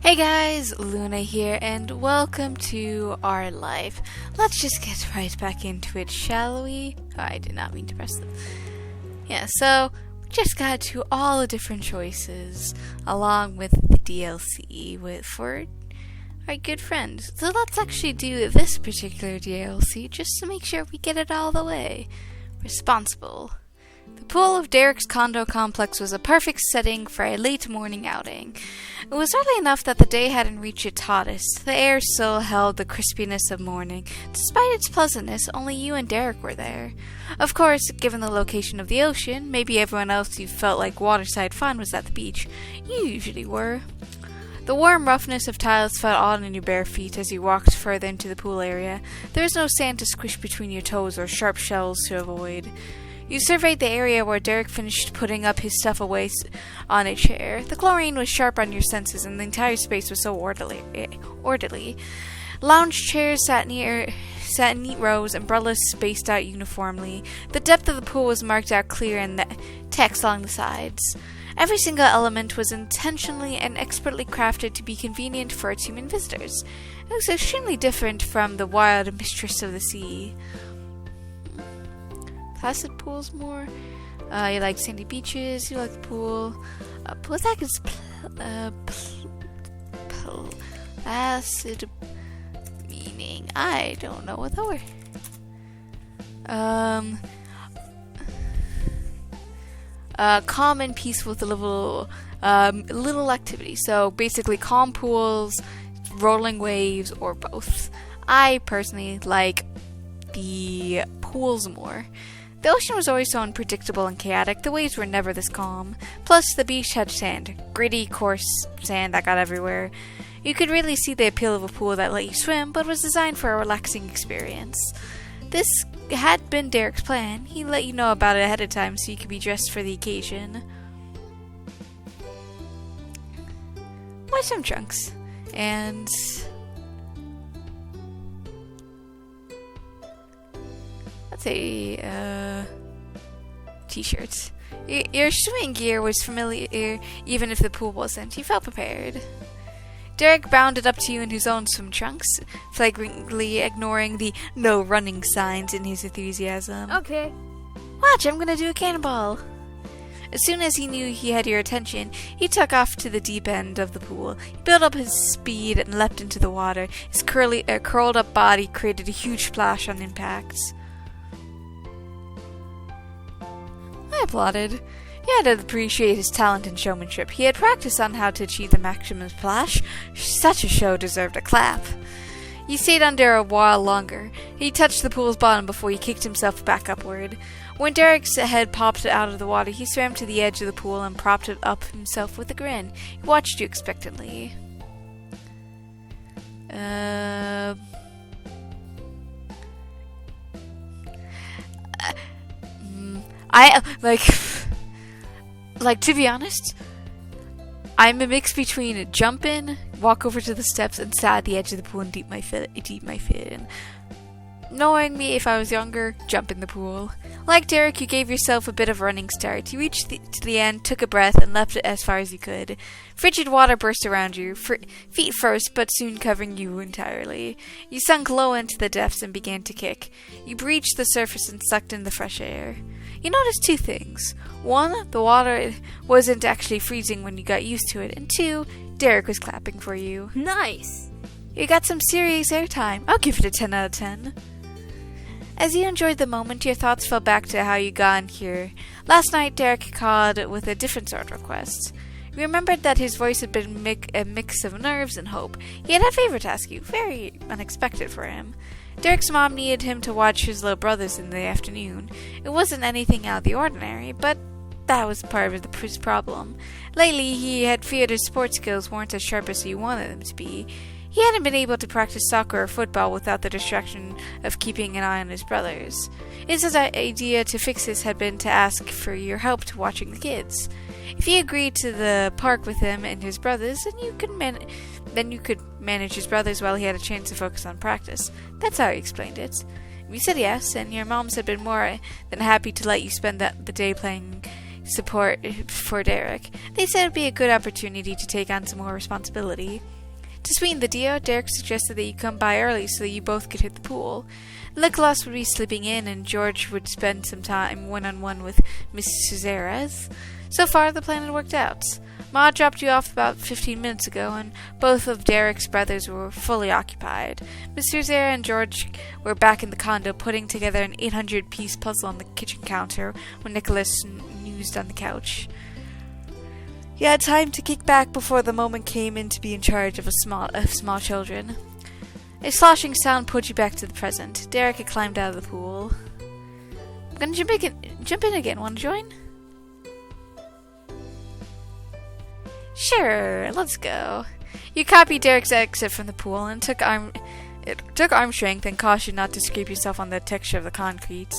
Hey guys, Luna here, and welcome to our life. Let's just get right back into it, shall we? Oh, I did not mean to press them. Yeah, so we just got to all the different choices, along with the DLC for our good friends. So let's actually do this particular DLC just to make sure we get it all the way. Responsible. The pool of Derek's condo complex was a perfect setting for a late morning outing. It was early enough that the day hadn't reached its hottest. The air still held the crispiness of morning. Despite its pleasantness, only you and Derek were there. Of course, given the location of the ocean, maybe everyone else who felt like waterside fun was at the beach. You usually were. The warm roughness of tiles felt odd on your bare feet as you walked further into the pool area. There was no sand to squish between your toes or sharp shells to avoid. You surveyed the area where Derek finished putting up his stuff away on a chair. The chlorine was sharp on your senses, and the entire space was so orderly. Lounge chairs sat in neat rows, umbrellas spaced out uniformly. The depth of the pool was marked out clear in the text along the sides. Every single element was intentionally and expertly crafted to be convenient for its human visitors. It was extremely different from the wild mistress of the sea. Placid pools more. You like sandy beaches. You like the pool. What the heck is placid meaning? I don't know what that word. Calm and peaceful with a little activity. So basically, calm pools, rolling waves, or both. I personally like the pools more. The ocean was always so unpredictable and chaotic. The waves were never this calm. Plus, the beach had sand. Gritty, coarse sand that got everywhere. You could really see the appeal of a pool that let you swim, but was designed for a relaxing experience. This had been Derek's plan. He let you know about it ahead of time so you could be dressed for the occasion. Buy some trunks. And t-shirts. Your swimming gear was familiar, even if the pool wasn't. You felt prepared. Derek bounded up to you in his own swim trunks, flagrantly ignoring the no running signs in his enthusiasm. Okay. Watch, I'm gonna do a cannonball. As soon as he knew he had your attention, he took off to the deep end of the pool. He built up his speed and leapt into the water. His curled up body created a huge splash on impact. I applauded. He had to appreciate his talent and showmanship. He had practiced on how to achieve the maximum splash. Such a show deserved a clap. He stayed under a while longer. He touched the pool's bottom before he kicked himself back upward. When Derek's head popped out of the water, he swam to the edge of the pool and propped it up himself with a grin. He watched you expectantly. To be honest, I'm a mix between jump in, walk over to the steps, and sit at the edge of the pool and deep my feet in. Knowing me, if I was younger, jump in the pool. Like Derek, you gave yourself a bit of a running start. You reached to the end, took a breath, and leapt as far as you could. Frigid water burst around you, feet first, but soon covering you entirely. You sunk low into the depths and began to kick. You breached the surface and sucked in the fresh air. You noticed two things. One, the water wasn't actually freezing when you got used to it, and two, Derek was clapping for you. Nice! You got some serious airtime. I'll give it a 10 out of 10. As you enjoyed the moment, your thoughts fell back to how you got in here. Last night, Derek called with a different sort of request. You remembered that his voice had been a mix of nerves and hope. He had a favor to ask you, very unexpected for him. Derek's mom needed him to watch his little brothers in the afternoon. It wasn't anything out of the ordinary, but that was part of his problem. Lately, he had feared his sports skills weren't as sharp as he wanted them to be. He hadn't been able to practice soccer or football without the distraction of keeping an eye on his brothers. His idea to fix this had been to ask for your help to watching the kids. If you agreed to the park with him and his brothers, then you could manage his brothers while he had a chance to focus on practice. That's how he explained it. You said yes, and your moms had been more than happy to let you spend the day playing support for Derek. They said it'd be a good opportunity to take on some more responsibility. To sweeten the deal, Derek suggested that you come by early so that you both could hit the pool. Nicholas would be sleeping in, and George would spend some time one-on-one with Miss Suzares. So far, the plan had worked out. Ma dropped you off about 15 minutes ago, and both of Derek's brothers were fully occupied. Mr. Zara and George were back in the condo putting together an 800-piece puzzle on the kitchen counter when Nicholas snoozed on the couch. He had time to kick back before the moment came in to be in charge of small children. A sloshing sound put you back to the present. Derek had climbed out of the pool. I'm gonna jump in again. Want to join? Sure, let's go. You copied Derek's exit from the pool and took arm strength and caution not to scrape yourself on the texture of the concrete.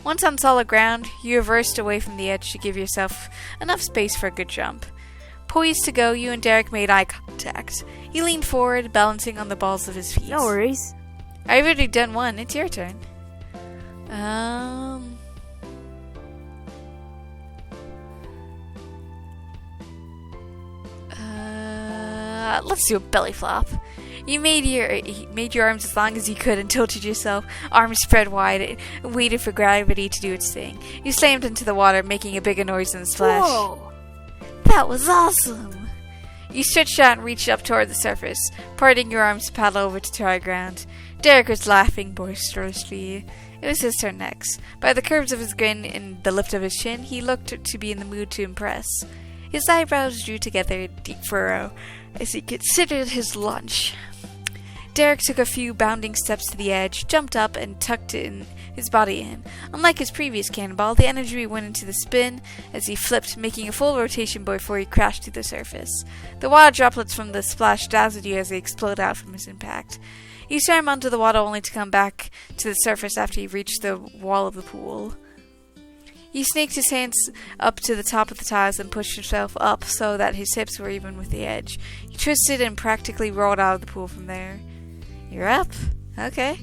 Once on solid ground, you reversed away from the edge to give yourself enough space for a good jump. Poised to go, you and Derek made eye contact. He leaned forward, balancing on the balls of his feet. No worries. I've already done one. It's your turn. Let's do a belly flop. You made your arms as long as you could and tilted yourself, arms spread wide, and waited for gravity to do its thing. You slammed into the water, making a bigger noise than the splash. Whoa! That was awesome! You stretched out and reached up toward the surface, parting your arms to paddle over to dry ground. Derek was laughing boisterously. It was his turn next. By the curves of his grin and the lift of his chin, he looked to be in the mood to impress. His eyebrows drew together a deep furrow as he considered his lunch. Derek took a few bounding steps to the edge, jumped up, and tucked his body in. Unlike his previous cannonball, the energy went into the spin as he flipped, making a full rotation before he crashed to the surface. The water droplets from the splash dazzled you as they exploded out from his impact. He swam onto the water only to come back to the surface after he reached the wall of the pool. He snaked his hands up to the top of the tiles and pushed himself up so that his hips were even with the edge. He twisted and practically rolled out of the pool from there. You're up? Okay.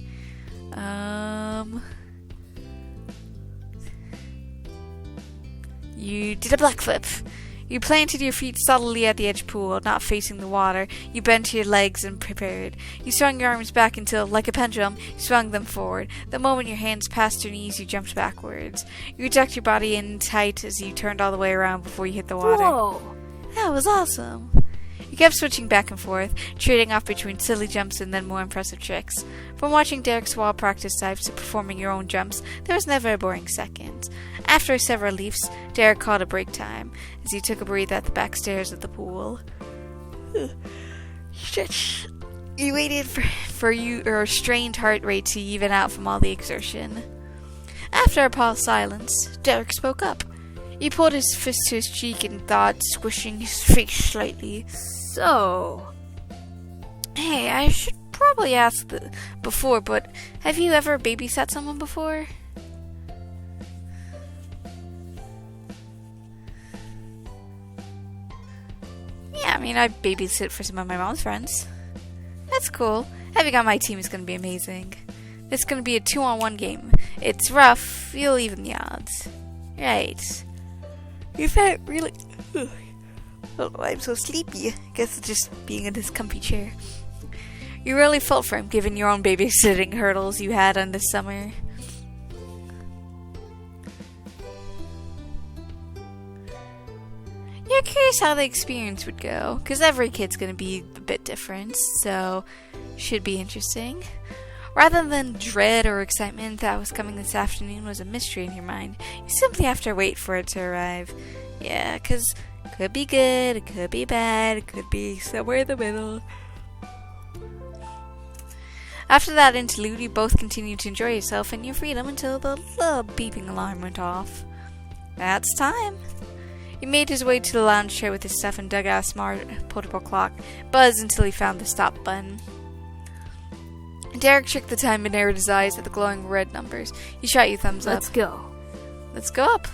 You did a backflip. You planted your feet solidly at the edge pool, not facing the water. You bent your legs and prepared. You swung your arms back until, like a pendulum, you swung them forward. The moment your hands passed your knees, you jumped backwards. You tucked your body in tight as you turned all the way around before you hit the water. Whoa! That was awesome. You kept switching back and forth, trading off between silly jumps and then more impressive tricks. From watching Derek's wall practice dives to performing your own jumps, there was never a boring second. After several leaps, Derek called a break time as he took a breathe at the back stairs of the pool. You waited for your strained heart rate to even out from all the exertion. After a paused silence, Derek spoke up. He pulled his fist to his cheek and thawed, squishing his face slightly. So... Hey, I should probably ask before, but have you ever babysat someone before? Yeah, I mean, I babysit for some of my mom's friends. That's cool. Having you on my team is going to be amazing. It's going to be a 2-on-1 game. It's rough. You'll even the odds. Right. You felt really... Oh, I'm so sleepy. I guess it's just being in this comfy chair. You really felt for him, given your own babysitting hurdles you had on this summer. You're curious how the experience would go, because every kid's going to be a bit different, so should be interesting. Rather than dread or excitement that was coming this afternoon was a mystery in your mind, you simply have to wait for it to arrive. Yeah, because it could be good, it could be bad, it could be somewhere in the middle. After that interlude, you both continued to enjoy yourself and your freedom until the little beeping alarm went off. That's time. He made his way to the lounge chair with his stuff and dug out a smart portable clock, buzzed until he found the stop button. Derek checked the time and narrowed his eyes at the glowing red numbers. He shot you thumbs up. Let's go. Let's go up.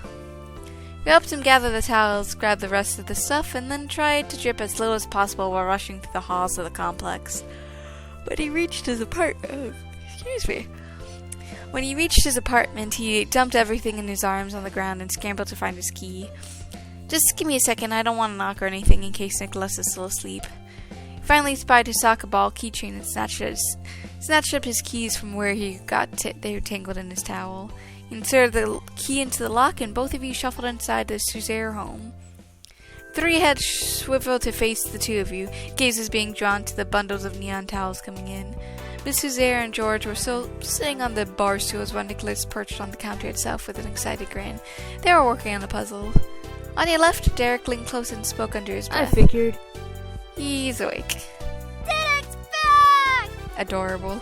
You helped him gather the towels, grab the rest of the stuff, and then tried to drip as little as possible while rushing through the halls of the complex. When he reached his apartment, he dumped everything in his arms on the ground and scrambled to find his key. Just give me a second, I don't want to knock or anything in case Nicholas is still asleep. He Finally spied his soccer ball keychain and snatched up his keys from where he got they were tangled in his towel. He inserted the key into the lock, and both of you shuffled inside the Suzerain home. Three heads swiveled to face the two of you, gazes being drawn to the bundles of neon towels coming in. Miss Suzerain and George were still sitting on the bar stools while Nicholas perched on the counter itself with an excited grin. They were working on a puzzle. On your left, Derek leaned close and spoke under his breath. I figured. He's awake. Derek's back! Adorable.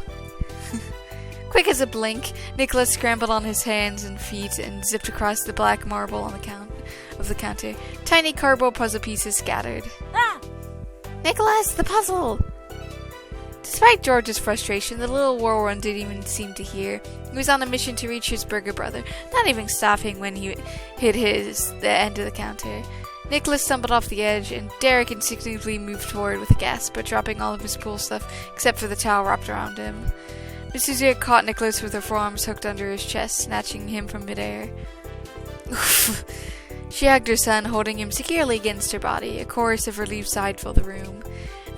Quick as a blink, Nicholas scrambled on his hands and feet and zipped across the black marble on the counter. Tiny cardboard puzzle pieces scattered. Ah! Nicholas, the puzzle! Despite George's frustration, the little whirlwind didn't even seem to hear. He was on a mission to reach his burger brother, not even stopping when he hit the end of the counter. Nicholas stumbled off the edge, and Derek instinctively moved forward with a gasp, but dropping all of his pool stuff except for the towel wrapped around him. Miss Suzerain caught Nicholas with her forearms hooked under his chest, snatching him from midair. Oof. She hugged her son, holding him securely against her body. A chorus of relief sighed filled the room.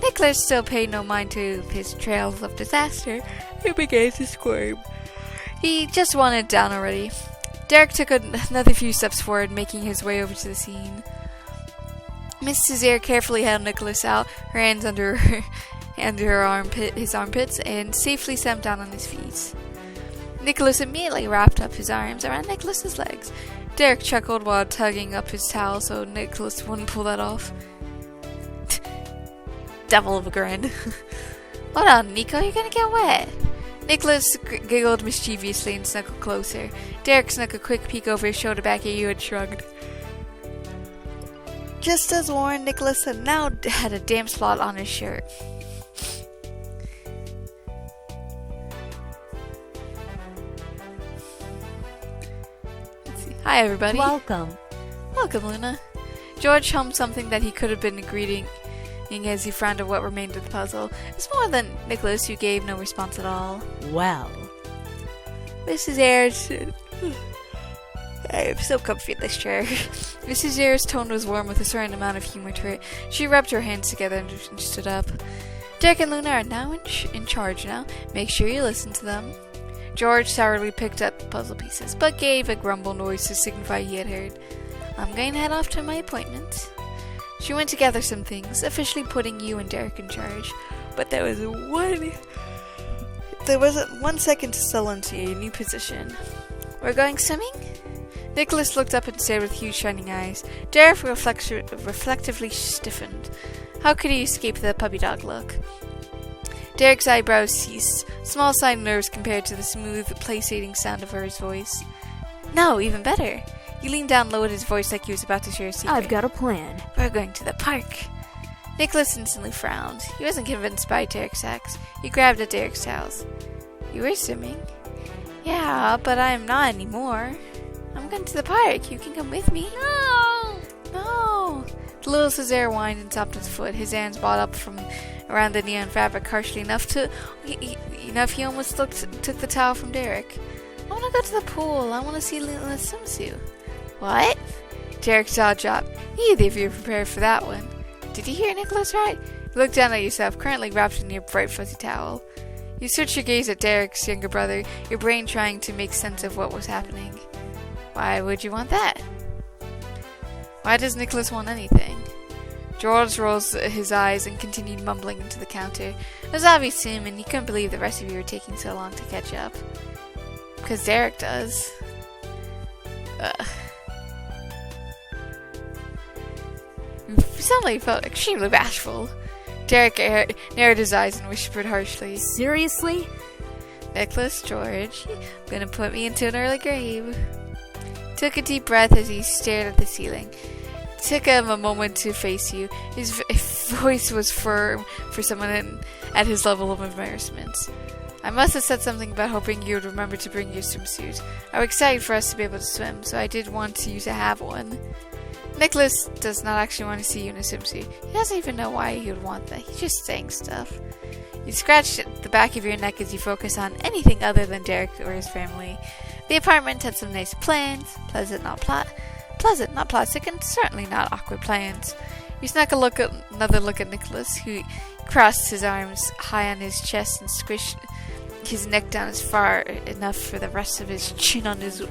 Nicholas still paid no mind to his trails of disaster and began to squirm. He just wanted down already. Derek took another few steps forward, making his way over to the scene. Miss Suzerain carefully held Nicholas out, her hands under his armpits, and safely sat him down on his feet. Nicholas immediately wrapped up his arms around Nicholas's legs. Derek chuckled while tugging up his towel so Nicholas wouldn't pull that off. Devil of a grin. Hold on, Nico, you're gonna get wet. Nicholas giggled mischievously and snuggled closer. Derek snuck a quick peek over his shoulder back at you and shrugged. Just as warned, Nicholas now had a damp spot on his shirt. Hi, everybody. Welcome. Welcome, Luna. George hummed something that he could have been greeting as he frowned at what remained of the puzzle. It's more than Nicholas, who gave no response at all. Well. Mrs. Ayres... I'm so comfy in this chair. Mrs. Ayres' tone was warm with a certain amount of humor to it. She rubbed her hands together and stood up. Derek and Luna are now in charge now. Make sure you listen to them. George sourly picked up the puzzle pieces, but gave a grumble noise to signify he had heard. I'm going to head off to my appointment. She went to gather some things, officially putting you and Derek in charge. But there wasn't 1 second to settle into your new position. We're going swimming? Nicholas looked up and stared with huge shining eyes. Derek reflectively stiffened. How could he escape the puppy dog look? Derek's eyebrows ceased, small side nerves compared to the smooth, placating sound of his voice. No, even better. He leaned down low at his voice like he was about to share a secret. I've got a plan. We're going to the park. Nicholas instantly frowned. He wasn't convinced by Derek's acts. He grabbed at Derek's towels. You were swimming? Yeah, but I'm not anymore. I'm going to the park. You can come with me. No! No. The little Suzerain whined and stopped his foot. His hands balled up from around the neon fabric harshly enough he almost took the towel from Derek. I want to go to the pool. I want to see Lila's swimsuit. What? Derek's jaw dropped. Neither of you were prepared for that one. Did you hear Nicholas right? You looked down at yourself, currently wrapped in your bright fuzzy towel. You searched your gaze at Derek's younger brother, your brain trying to make sense of what was happening. Why would you want that? Why does Nicholas want anything? George rolls his eyes and continued mumbling into the counter. It was obvious to him, and he couldn't believe the rest of you were taking so long to catch up. Because Derek does. You suddenly felt extremely bashful. Derek narrowed his eyes and whispered harshly. Seriously? Nicholas, George, gonna put me into an early grave. Took a deep breath as he stared at the ceiling. Took him a moment to face you. His voice was firm for someone at his level of embarrassment. I must have said something about hoping you would remember to bring your swimsuit. I was excited for us to be able to swim, so I did want you to have one. Nicholas does not actually want to see you in a swimsuit. He doesn't even know why he would want that. He's just saying stuff. You scratched at the back of your neck as you focus on anything other than Derek or his family. The apartment had some nice plans, pleasant, not plastic, and certainly not awkward plans. He snuck another look at Nicholas, who crossed his arms high on his chest and squished his neck down as far enough for the rest of his chin on his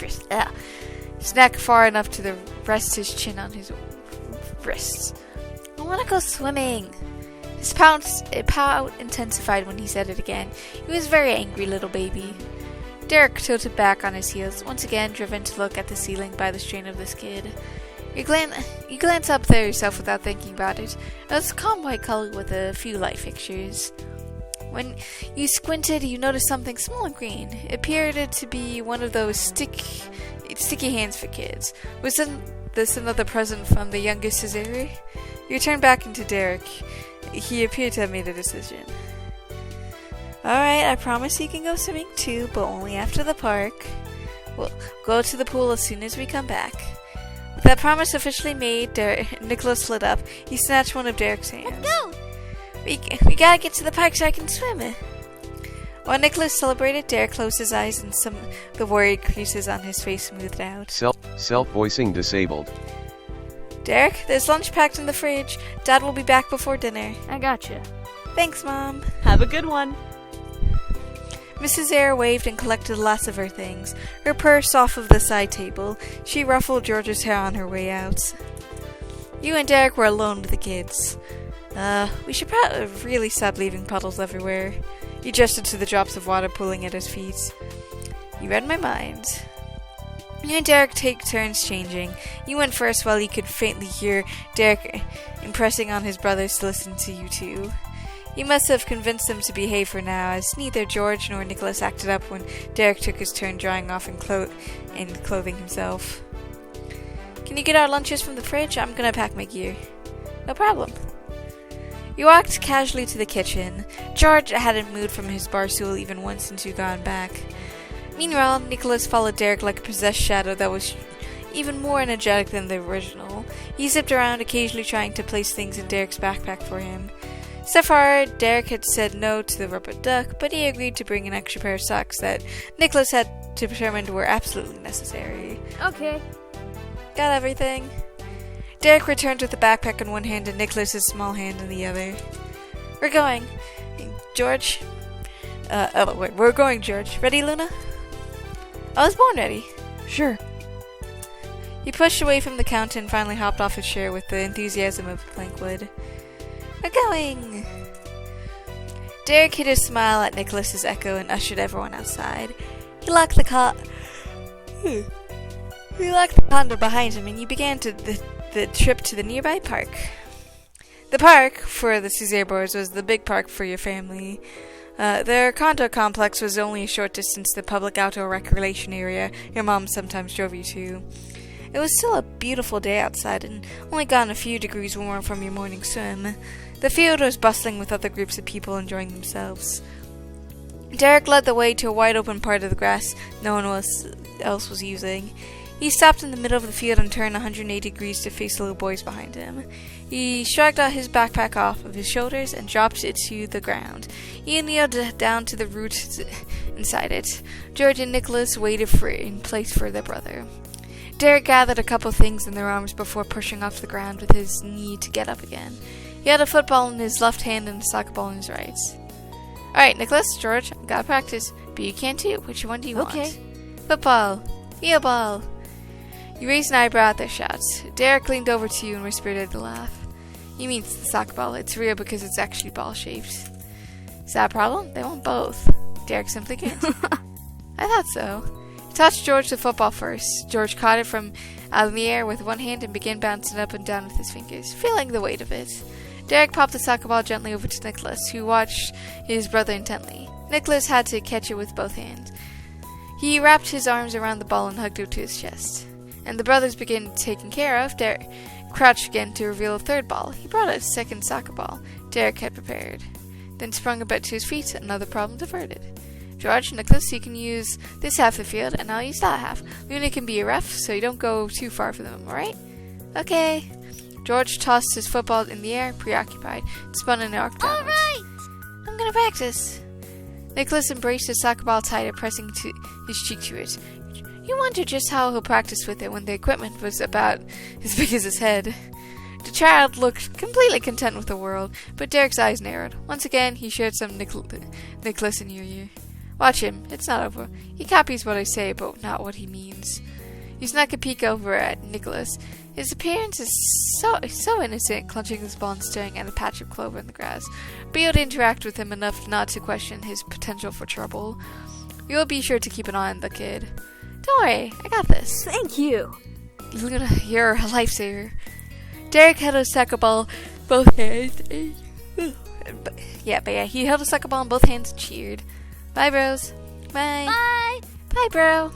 wrist. Snack far enough to the rest his chin on his wrists. I want to go swimming. His pout intensified when he said it again. He was a very angry little baby. Derek tilted back on his heels, once again driven to look at the ceiling by the strain of this kid. You glance up there yourself without thinking about it. It was a calm white color with a few light fixtures. When you squinted, you noticed something small and green. It appeared to be one of those sticky hands for kids. Was this another present from the youngest Caesar? You turned back into Derek. He appeared to have made a decision. Alright, I promise you can go swimming too, but only after the park. We'll go to the pool as soon as we come back. With that promise officially made, Nicholas lit up. He snatched one of Derek's hands. Let's go! We gotta get to the park so I can swim. While Nicholas celebrated, Derek closed his eyes and some of the worried creases on his face smoothed out. Self-voicing disabled. Derek, there's lunch packed in the fridge. Dad will be back before dinner. I gotcha. Thanks, Mom. Have a good one. Mrs. Eyre waved and collected the last of her things. Her purse off of the side table. She ruffled George's hair on her way out. You and Derek were alone with the kids. We should probably really stop leaving puddles everywhere. He gestured to the drops of water pooling at his feet. You read my mind. You and Derek take turns changing. You went first while he could faintly hear Derek impressing on his brothers to listen to you two. You must have convinced them to behave for now, as neither George nor Nicholas acted up when Derek took his turn drying off and clothing himself. Can you get our lunches from the fridge? I'm gonna pack my gear. No problem. You walked casually to the kitchen. George hadn't moved from his bar stool even once since you gone back. Meanwhile, Nicholas followed Derek like a possessed shadow that was even more energetic than the original. He zipped around, occasionally trying to place things in Derek's backpack for him. So far, Derek had said no to the rubber duck, but he agreed to bring an extra pair of socks that Nicholas had determined were absolutely necessary. Okay. Got everything? Derek returned with the backpack in one hand and Nicholas's small hand in the other. We're going. George? We're going, George. Ready, Luna? I was born ready. Sure. He pushed away from the counter and finally hopped off his chair with the enthusiasm of a plank would. We're going! Derek hid a smile at Nicholas's echo and ushered everyone outside. He locked the condo behind him and he began the trip to the nearby park. The park, for the Caesar boys, was the big park for your family. Their condo complex was only a short distance to the public outdoor recreation area your mom sometimes drove you to. It was still a beautiful day outside and only gotten a few degrees warmer from your morning swim. The field was bustling with other groups of people enjoying themselves. Derek led the way to a wide open part of the grass no one else was using. He stopped in the middle of the field and turned 180 degrees to face the little boys behind him. He shrugged out his backpack off of his shoulders and dropped it to the ground. He kneeled down to the roots inside it. George and Nicholas waited in place for their brother. Derek gathered a couple things in their arms before pushing off the ground with his knee to get up again. He had a football in his left hand and a soccer ball in his right. Alright, Nicholas, George, gotta practice. But you can too. Which one do you want? Football. Field ball. You raised an eyebrow at their shouts. Derek leaned over to you and whispered at a laugh. You mean the soccer ball. It's real because it's actually ball-shaped. Is that a problem? They want both. Derek simply can't. I thought so. He touched George the football first. George caught it from out in the air with one hand and began bouncing up and down with his fingers, feeling the weight of it. Derek popped the soccer ball gently over to Nicholas, who watched his brother intently. Nicholas had to catch it with both hands. He wrapped his arms around the ball and hugged it to his chest. And the brothers began taking care of. Derek crouched again to reveal a third ball. He brought a second soccer ball Derek had prepared, then sprung a bit to his feet, another problem diverted. George, Nicholas, you can use this half of the field, and I'll use that half. Luna can be a ref, so you don't go too far for them, alright? Okay. George tossed his football in the air, preoccupied, and spun in an arc downwards. Alright! I'm gonna practice. Nicholas embraced his soccer ball tighter, pressing his cheek to it. You wondered just how he'll practice with it when the equipment was about as big as his head. The child looked completely content with the world, but Derek's eyes narrowed. Once again, he shared some Nicholas in your ear. Watch him. It's not over. He copies what I say, but not what he means. He snuck a peek over at Nicholas. His appearance is so innocent, clutching his ball and staring at a patch of clover in the grass. But you'll interact with him enough not to question his potential for trouble. You'll be sure to keep an eye on the kid. Don't worry, I got this. Thank you. Luna, you're a lifesaver. Derek held a soccer ball both hands. He held a soccer ball in both hands and cheered. Bye, bros. Bye. Bye. Bye, bro.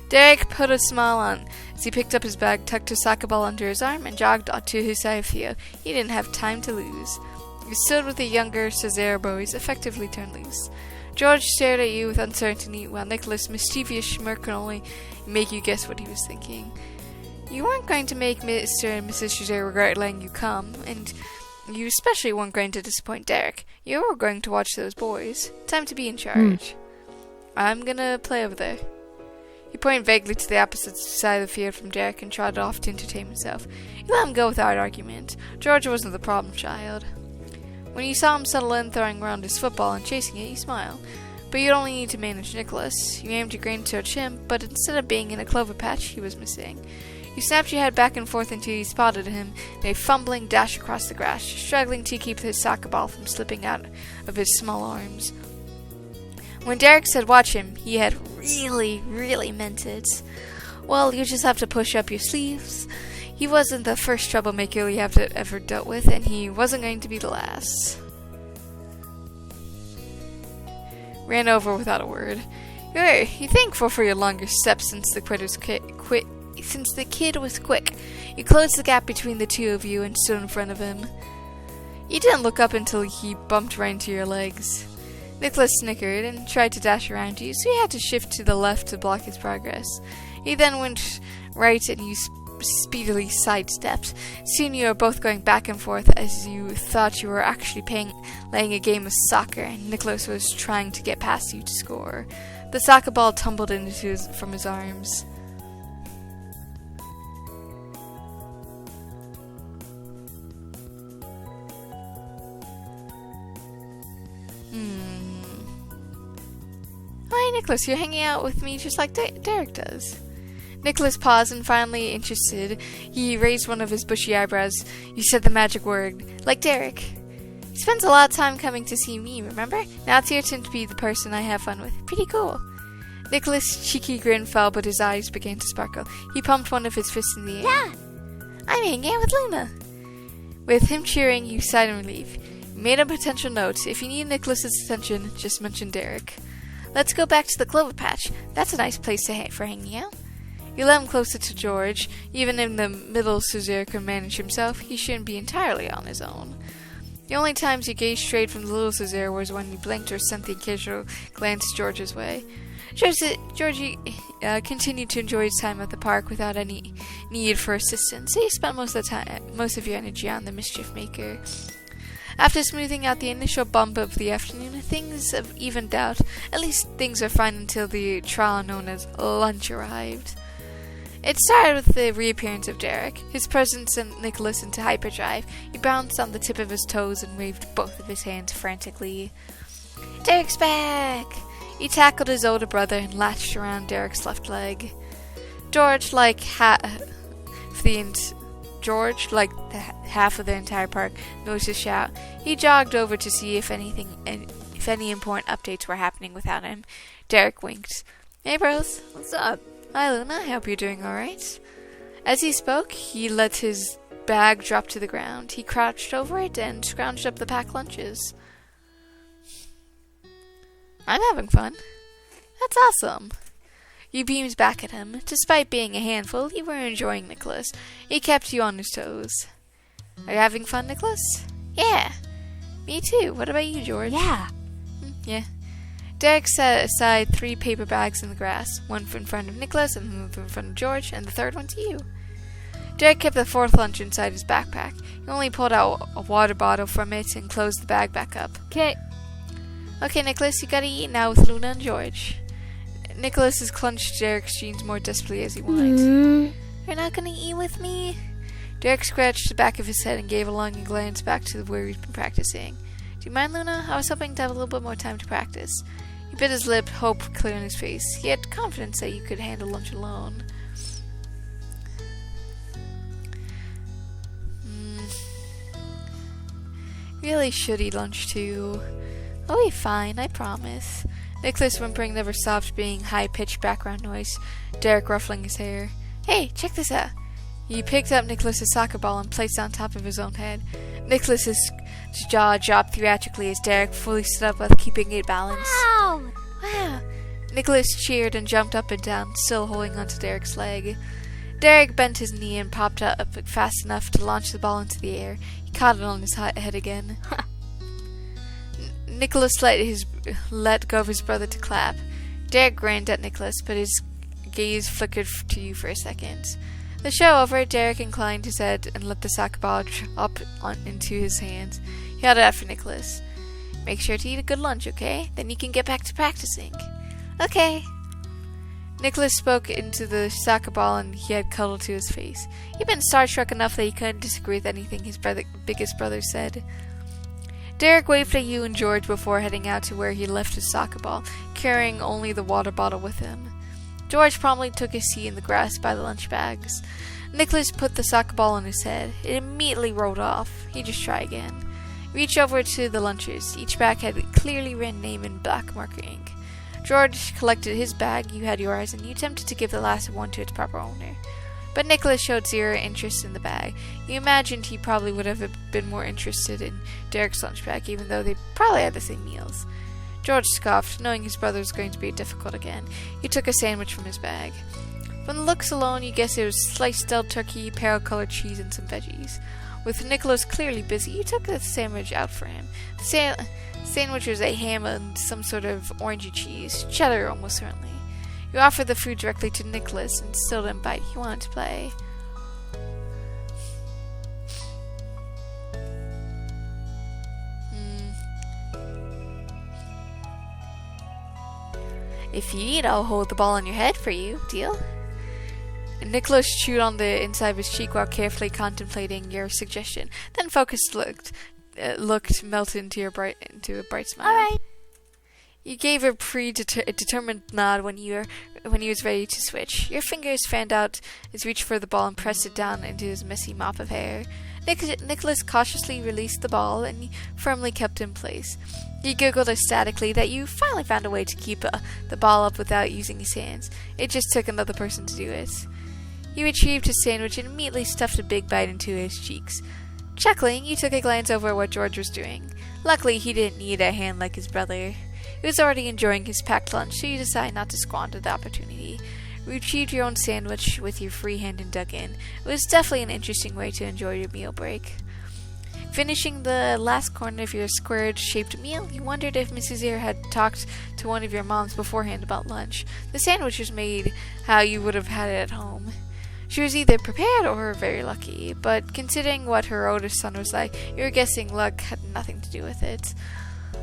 Derek put a smile on as he picked up his bag, tucked his soccer ball under his arm, and jogged to his side of Theo. He didn't have time to lose. He stood with the younger Cesare boys, effectively turned loose. George stared at you with uncertainty, while Nicholas' mischievous smirk could only make you guess what he was thinking. You weren't going to make Mr. and Mrs. Cesare regret letting you come, and you especially weren't going to disappoint Derek. You were going to watch those boys. Time to be in charge. I'm gonna play over there. He pointed vaguely to the opposite side of the field from Derek and trotted off to entertain himself. You let him go without argument. George wasn't the problem child. When you saw him settle in, throwing around his football and chasing it, you smiled. But you'd only need to manage Nicholas. You aimed your grain towards him, but instead of being in a clover patch, he was missing. You snapped your head back and forth until you spotted him in a fumbling dash across the grass, struggling to keep his soccer ball from slipping out of his small arms. When Derek said watch him, he had really meant it. Well, you just have to push up your sleeves. He wasn't the first troublemaker you have ever dealt with, and he wasn't going to be the last. Ran over without a word. You're thankful for your longer steps since the kid was quick. You closed the gap between the two of you and stood in front of him. You didn't look up until he bumped right into your legs. Nicholas snickered and tried to dash around you, so you had to shift to the left to block his progress. He then went right and you speedily sidestepped. Soon you were both going back and forth as you thought you were actually playing a game of soccer, and Nicholas was trying to get past you to score. The soccer ball tumbled from his arms. Why, Nicholas, you're hanging out with me just like Derek does. Nicholas paused, and finally interested, he raised one of his bushy eyebrows. You said the magic word, like Derek. He spends a lot of time coming to see me, remember? Now it's your turn to be the person I have fun with. Pretty cool. Nicholas' cheeky grin fell, but his eyes began to sparkle. He pumped one of his fists in the air. Yeah. I'm hanging out with Luna. With him cheering, you sighed in relief. You made a potential note. If you need Nicholas's attention, just mention Derek. Let's go back to the clover patch. That's a nice place for hanging out. You led him closer to George. Even in the middle Cesare could manage himself, he shouldn't be entirely on his own. The only times you gazed straight from the little Cesare was when you blinked or sent the occasional glance George's way. Georgie continued to enjoy his time at the park without any need for assistance, so he spent most of your energy on the mischief maker. After smoothing out the initial bump of the afternoon, things have evened out. At least things are fine until the trial known as lunch arrived. It started with the reappearance of Derek. His presence sent Nicholas into hyperdrive. He bounced on the tip of his toes and waved both of his hands frantically. Derek's back! He tackled his older brother and latched around Derek's left leg. George, like half of the entire park, noticed his shout. He jogged over to see if any important updates were happening without him. Derek winked. Hey, bros. What's up? Hi, Luna. I hope you're doing alright. As he spoke, he let his bag drop to the ground. He crouched over it and scrounged up the packed lunches. I'm having fun. That's awesome. You beamed back at him. Despite being a handful, you were enjoying Nicholas. He kept you on his toes. Are you having fun, Nicholas? Yeah. Me too. What about you, George? Yeah. Yeah. Derek set aside 3 paper bags in the grass, one in front of Nicholas, and one in front of George, and the third one to you. Derek kept the 4th lunch inside his backpack. He only pulled out a water bottle from it and closed the bag back up. Okay, Nicholas, you gotta eat now with Luna and George. Nicholas clenched Derek's jeans more desperately as he whined. You're not gonna eat with me? Derek scratched the back of his head and gave a longing glance back to where he'd been practicing. Do you mind, Luna? I was hoping to have a little bit more time to practice. He bit his lip, hope clear in his face. He had confidence that you could handle lunch alone. Really should eat lunch too. I'll be fine, I promise. Nicholas' whimpering never stopped being high-pitched background noise, Derek ruffling his hair. Hey, check this out. He picked up Nicholas's soccer ball and placed it on top of his own head. Nicholas's jaw dropped theatrically as Derek fully stood up while keeping it balanced. Wow! Wow! Nicholas cheered and jumped up and down, still holding onto Derek's leg. Derek bent his knee and popped up fast enough to launch the ball into the air. He caught it on his head again. Nicholas let go of his brother to clap. Derek grinned at Nicholas, but his gaze flickered to you for a second. The show over, Derek inclined his head and let the soccer ball drop into his hands. He held it out for Nicholas. Make sure to eat a good lunch, okay? Then you can get back to practicing. Okay. Nicholas spoke into the soccer ball and he had cuddled to his face. He'd been starstruck enough that he couldn't disagree with anything his biggest brother said. Derek waved at you and George before heading out to where he left his soccer ball, carrying only the water bottle with him. George promptly took his seat in the grass by the lunch bags. Nicholas put the soccer ball on his head. It immediately rolled off. He'd just try again. Reach over to the lunchers. Each bag had a clearly written name in black marker ink. George collected his bag, you had yours, and you attempted to give the last one to its proper owner. But Nicholas showed zero interest in the bag. You imagined he probably would have been more interested in Derek's lunch bag, even though they probably had the same meals. George scoffed, knowing his brother was going to be difficult again. He took a sandwich from his bag. From the looks alone, you guessed it was sliced stale turkey, pale-colored cheese, and some veggies. With Nicholas clearly busy, you took the sandwich out for him. The sandwich was a ham and some sort of orangey cheese, cheddar almost certainly. You offered the food directly to Nicholas and still didn't bite. He wanted to play. If you eat, I'll hold the ball on your head for you. Deal? And Nicholas chewed on the inside of his cheek while carefully contemplating your suggestion. Then focused looked melted into a bright smile. All right. You gave a predetermined nod when he was ready to switch. Your fingers fanned out as you reached for the ball and pressed it down into his messy mop of hair. Nicholas cautiously released the ball and firmly kept it in place. He giggled ecstatically that you finally found a way to keep the ball up without using his hands. It just took another person to do it. He retrieved his sandwich and immediately stuffed a big bite into his cheeks. Chuckling, you took a glance over at what George was doing. Luckily, he didn't need a hand like his brother. He was already enjoying his packed lunch, so you decided not to squander the opportunity. You retrieved your own sandwich with your free hand and dug in. It was definitely an interesting way to enjoy your meal break. Finishing the last corner of your squared-shaped meal, you wondered if Mrs. Eyre had talked to one of your moms beforehand about lunch. The sandwich was made how you would have had it at home. She was either prepared or very lucky, but considering what her oldest son was like, you were guessing luck had nothing to do with it.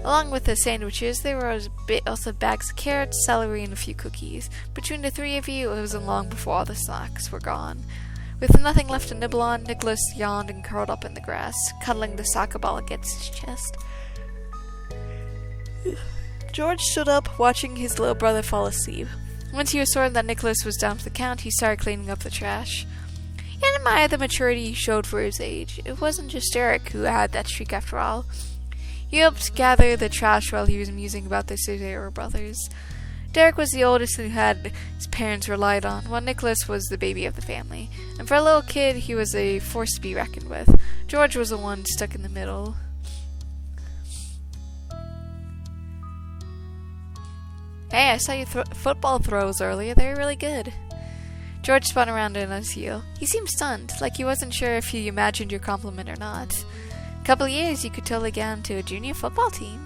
Along with the sandwiches, there were also bags of carrots, celery, and a few cookies. Between the three of you, it wasn't long before all the snacks were gone. With nothing left to nibble on, Nicholas yawned and curled up in the grass, cuddling the soccer ball against his chest. George stood up, watching his little brother fall asleep. Once he was certain that Nicholas was down for the count, he started cleaning up the trash. He admired the maturity he showed for his age. It wasn't just Derek who had that streak after all. He helped gather the trash while he was musing about the Cesare brothers. Derek was the oldest who had his parents relied on, while Nicholas was the baby of the family. And for a little kid, he was a force to be reckoned with. George was the one stuck in the middle. Hey, I saw your football throws earlier. They were really good. George spun around on his heel. He seemed stunned, like he wasn't sure if he imagined your compliment or not. Couple of years, you could totally get onto a junior football team.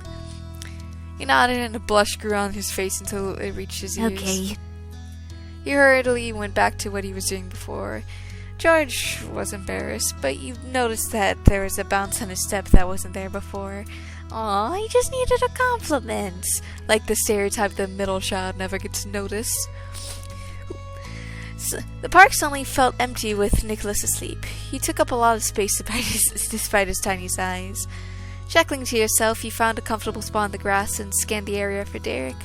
He nodded and a blush grew on his face until it reached his ears. Okay. He hurriedly went back to what he was doing before. George was embarrassed, but you noticed that there was a bounce on his step that wasn't there before. Aw, he just needed a compliment. Like the stereotype the middle child never gets to notice. The park suddenly felt empty with Nicholas asleep. He took up a lot of space despite his tiny size. Chuckling to yourself, you found a comfortable spot on the grass and scanned the area for Derek.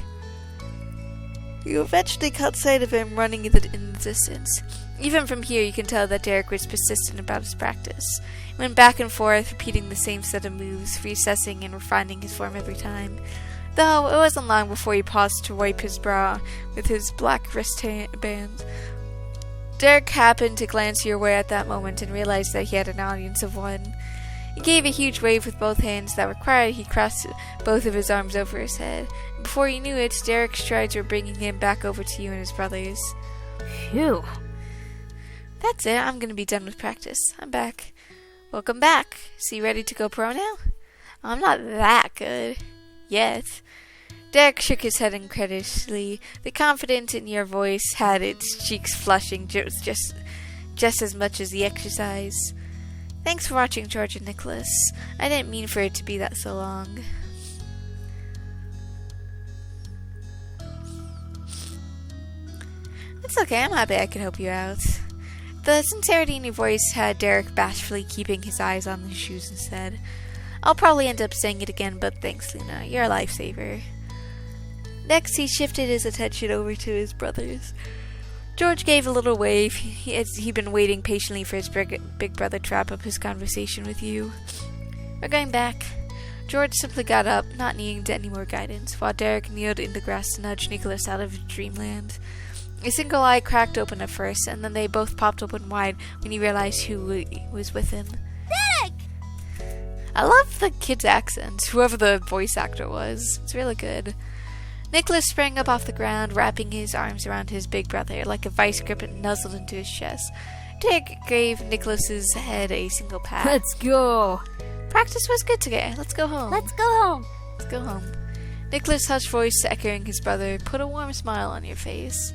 You eventually caught sight of him running in the distance. Even from here, you can tell that Derek was persistent about his practice. He went back and forth, repeating the same set of moves, reassessing and refining his form every time. Though it wasn't long before he paused to wipe his brow with his black wristband. Derek happened to glance your way at that moment and realized that he had an audience of one. He gave a huge wave with both hands that required he crossed both of his arms over his head. Before you knew it, Derek's strides were bringing him back over to you and his brothers. Phew. That's it, I'm gonna be done with practice. I'm back. Welcome back. So you ready to go pro now? I'm not that good. Yet. Derek shook his head incredulously. The confidence in your voice had its cheeks flushing just as much as the exercise. Thanks for watching, George and Nicholas. I didn't mean for it to be that so long. It's okay, I'm happy I could help you out. The sincerity in your voice had Derek bashfully keeping his eyes on his shoes instead. I'll probably end up saying it again, but thanks, Luna. You're a lifesaver. Next, he shifted his attention over to his brothers. George gave a little wave. He'd been waiting patiently for his big brother to wrap up his conversation with you. We're going back. George simply got up, not needing any more guidance, while Derek kneeled in the grass to nudge Nicholas out of dreamland. A single eye cracked open at first, and then they both popped open wide when he realized who was with him. Derek! I love the kid's accent, whoever the voice actor was. It's really good. Nicholas sprang up off the ground, wrapping his arms around his big brother like a vice grip and nuzzled into his chest. Derek gave Nicholas's head a single pat. Let's go. Practice was good today. Let's go home. Let's go home. Let's go home. Nicholas' hushed voice, echoing his brother, put a warm smile on your face.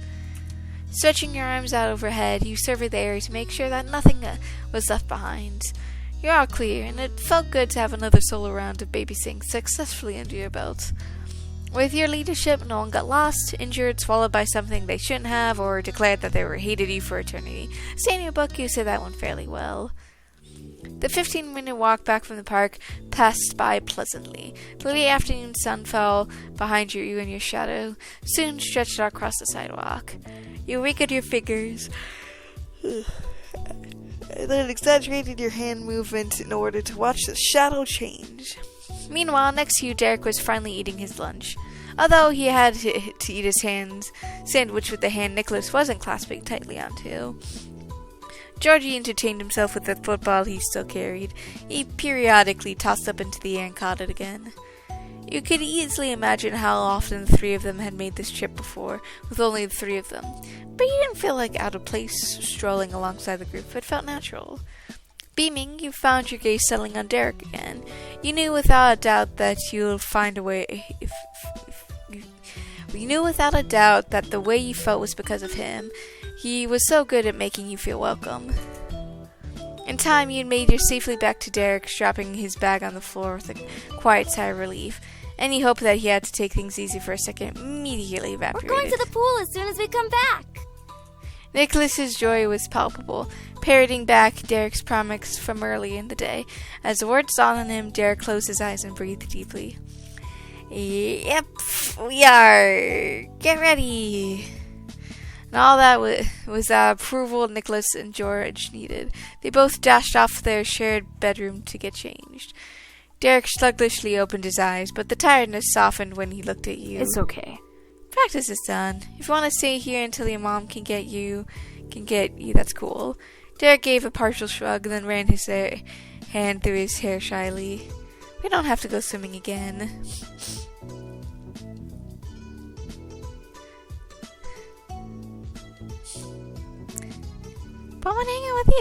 Stretching your arms out overhead, you surveyed the area to make sure that nothing was left behind. You're all clear, and it felt good to have another solo round of babysitting successfully under your belt. With your leadership, no one got lost, injured, swallowed by something they shouldn't have, or declared that they hated you for eternity. Stay in your book, you said that one fairly well. The 15-minute walk back from the park passed by pleasantly. The late afternoon sun fell behind you and your shadow soon stretched out across the sidewalk. You wrinkled your fingers and then exaggerated your hand movement in order to watch the shadow change. Meanwhile, next to you, Derek was finally eating his lunch. Although he had to eat his sandwich with the hand Nicholas wasn't clasping tightly onto. Georgie entertained himself with the football he still carried. He periodically tossed up into the air and caught it again. You could easily imagine how often the three of them had made this trip before, with only the three of them. But you didn't feel like out of place strolling alongside the group. It felt natural. Beaming, you found your gaze settling on Derek again. You knew without a doubt that you'll find a way. You knew without a doubt that the way you felt was because of him. He was so good at making you feel welcome. In time, you'd made your safely back to Derek, strapping his bag on the floor with a quiet sigh of relief. Any hope that he had to take things easy for a second immediately evaporated. We're going to the pool as soon as we come back. Nicholas's joy was palpable, parroting back Derek's promise from early in the day. As the words dawned on him, Derek closed his eyes and breathed deeply. Yep, we are. Get ready. And all that was the approval Nicholas and George needed. They both dashed off to their shared bedroom to get changed. Derek sluggishly opened his eyes, but the tiredness softened when he looked at you. It's okay. Practice is done. If you want to stay here until your mom can get you, that's cool. Derek gave a partial shrug, then ran his hand through his hair shyly. We don't have to go swimming again. But I want to hang out with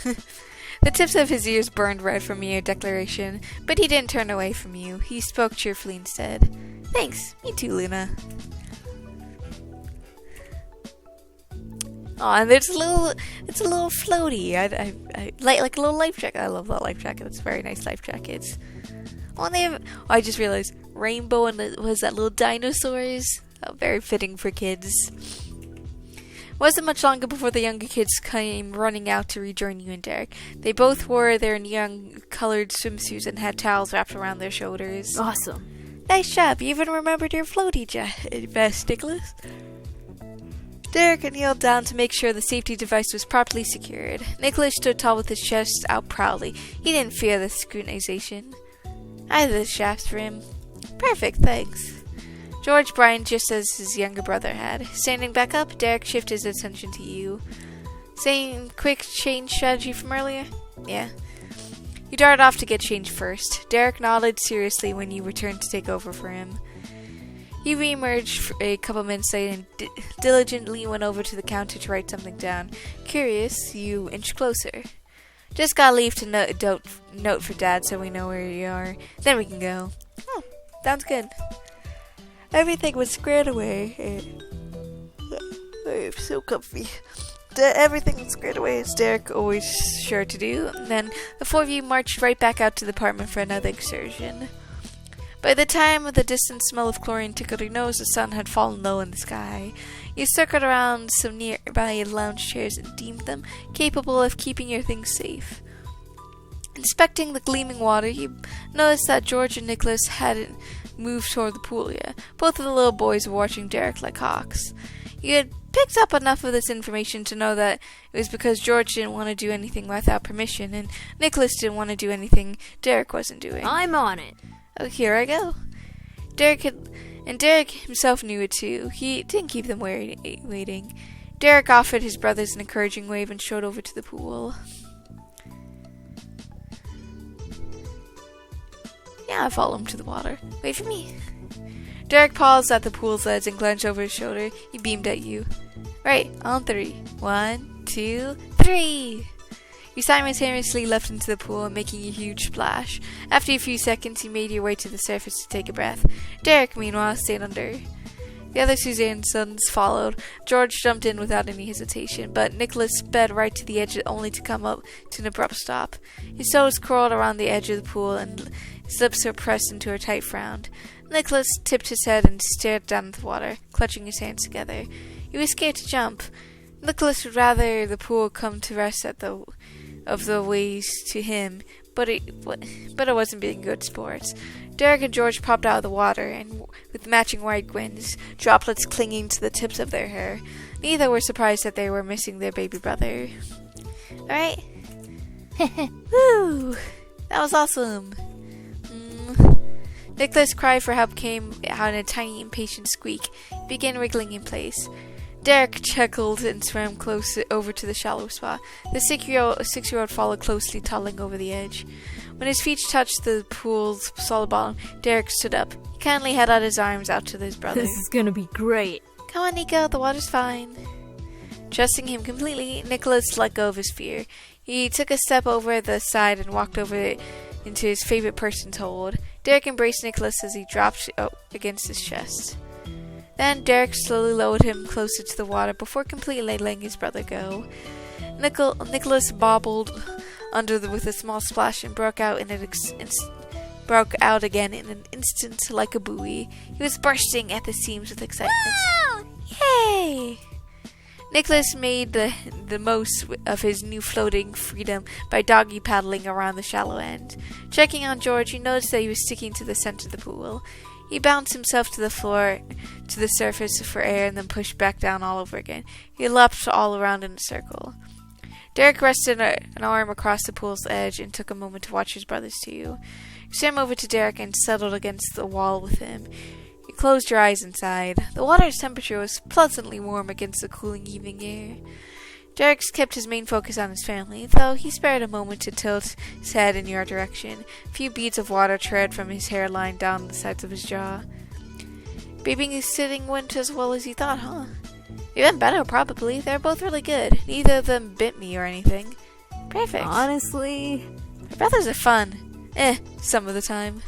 you. The tips of his ears burned red from your declaration, but he didn't turn away from you. He spoke cheerfully instead. Thanks. Me too, Luna. Oh, and it's a little floaty. I like a little life jacket. I love that life jacket. It's a very nice life jacket. Oh, and they have. Oh, I just realized rainbow and was that little dinosaurs. Oh, very fitting for kids. Wasn't much longer before the younger kids came running out to rejoin you and Derek. They both wore their neon colored swimsuits and had towels wrapped around their shoulders. Awesome. Nice job. You even remembered your floaty vest, Nicholas. Derek kneeled down to make sure the safety device was properly secured. Nicholas stood tall with his chest out proudly. He didn't fear the scrutinization. I had the shafts for him. Perfect, thanks. George Bryan, just as his younger brother had. Standing back up, Derek shifted his attention to you. Same quick change strategy from earlier? Yeah. You darted off to get changed first. Derek nodded seriously when you returned to take over for him. He re-emerged a couple minutes later and diligently went over to the counter to write something down. Curious, you inched closer. Just gotta leave to note for Dad so we know where you are. Then we can go. Oh, sounds good. Everything was squared away. I'm so comfy. Everything was squared away, as Derek always sure to do. And then the four of you marched right back out to the apartment for another excursion. By the time the distant smell of chlorine tickled your nose, the sun had fallen low in the sky. You circled around some nearby lounge chairs and deemed them capable of keeping your things safe. Inspecting the gleaming water, you noticed that George and Nicholas hadn't moved toward the pool yet. Both of the little boys were watching Derek like hawks. You had picked up enough of this information to know that it was because George didn't want to do anything without permission, and Nicholas didn't want to do anything Derek wasn't doing. I'm on it. Oh, here I go. Derek himself knew it too. He didn't keep them waiting. Derek offered his brothers an encouraging wave and strode over to the pool. Yeah, I followed him to the water. Wait for me. Derek paused at the pool's edge and glanced over his shoulder. He beamed at you. Right, on 3. 1, 2, 3. You simultaneously leapt into the pool, making a huge splash. After a few seconds, you made your way to the surface to take a breath. Derek, meanwhile, stayed under. The other Suzanne sons followed. George jumped in without any hesitation, but Nicholas sped right to the edge only to come up to an abrupt stop. His toes curled around the edge of the pool, and his lips were pressed into a tight frown. Nicholas tipped his head and stared down at the water, clutching his hands together. He was scared to jump. Nicholas would rather the pool come to rest of the ways to him, but it wasn't being good sports. Derek and George popped out of the water, and with matching white wings, droplets clinging to the tips of their hair. Neither were surprised that they were missing their baby brother. Alright? Woo! That was awesome. Nicholas' cry for help came out in a tiny, impatient squeak. He began wriggling in place. Derek chuckled and swam close over to the shallow spot. The six-year-old followed closely, toddling over the edge. When his feet touched the pool's solid bottom, Derek stood up. He kindly held out his arms out to his brother. This is gonna be great. Come on, Nico, the water's fine. Trusting him completely, Nicholas let go of his fear. He took a step over the side and walked over into his favorite person's hold. Derek embraced Nicholas as he dropped against his chest. Then Derek slowly lowered him closer to the water before completely letting his brother go. Nicholas bobbled under with a small splash and broke out again in an instant like a buoy. He was bursting at the seams with excitement. Woo! Yay! Nicholas made the most of his new floating freedom by doggy paddling around the shallow end. Checking on George, he noticed that he was sticking to the center of the pool. He bounced himself to the surface for air, and then pushed back down all over again. He leapt all around in a circle. Derek rested an arm across the pool's edge and took a moment to watch his brothers too. He swam over to Derek and settled against the wall with him. You closed your eyes and sighed. The water's temperature was pleasantly warm against the cooling evening air. Derek kept his main focus on his family, though he spared a moment to tilt his head in your direction. A few beads of water trailed from his hairline down the sides of his jaw. Babysitting went as well as you thought, huh? Even better, probably. They're both really good. Neither of them bit me or anything. Perfect. Honestly, My brothers are fun. Some of the time.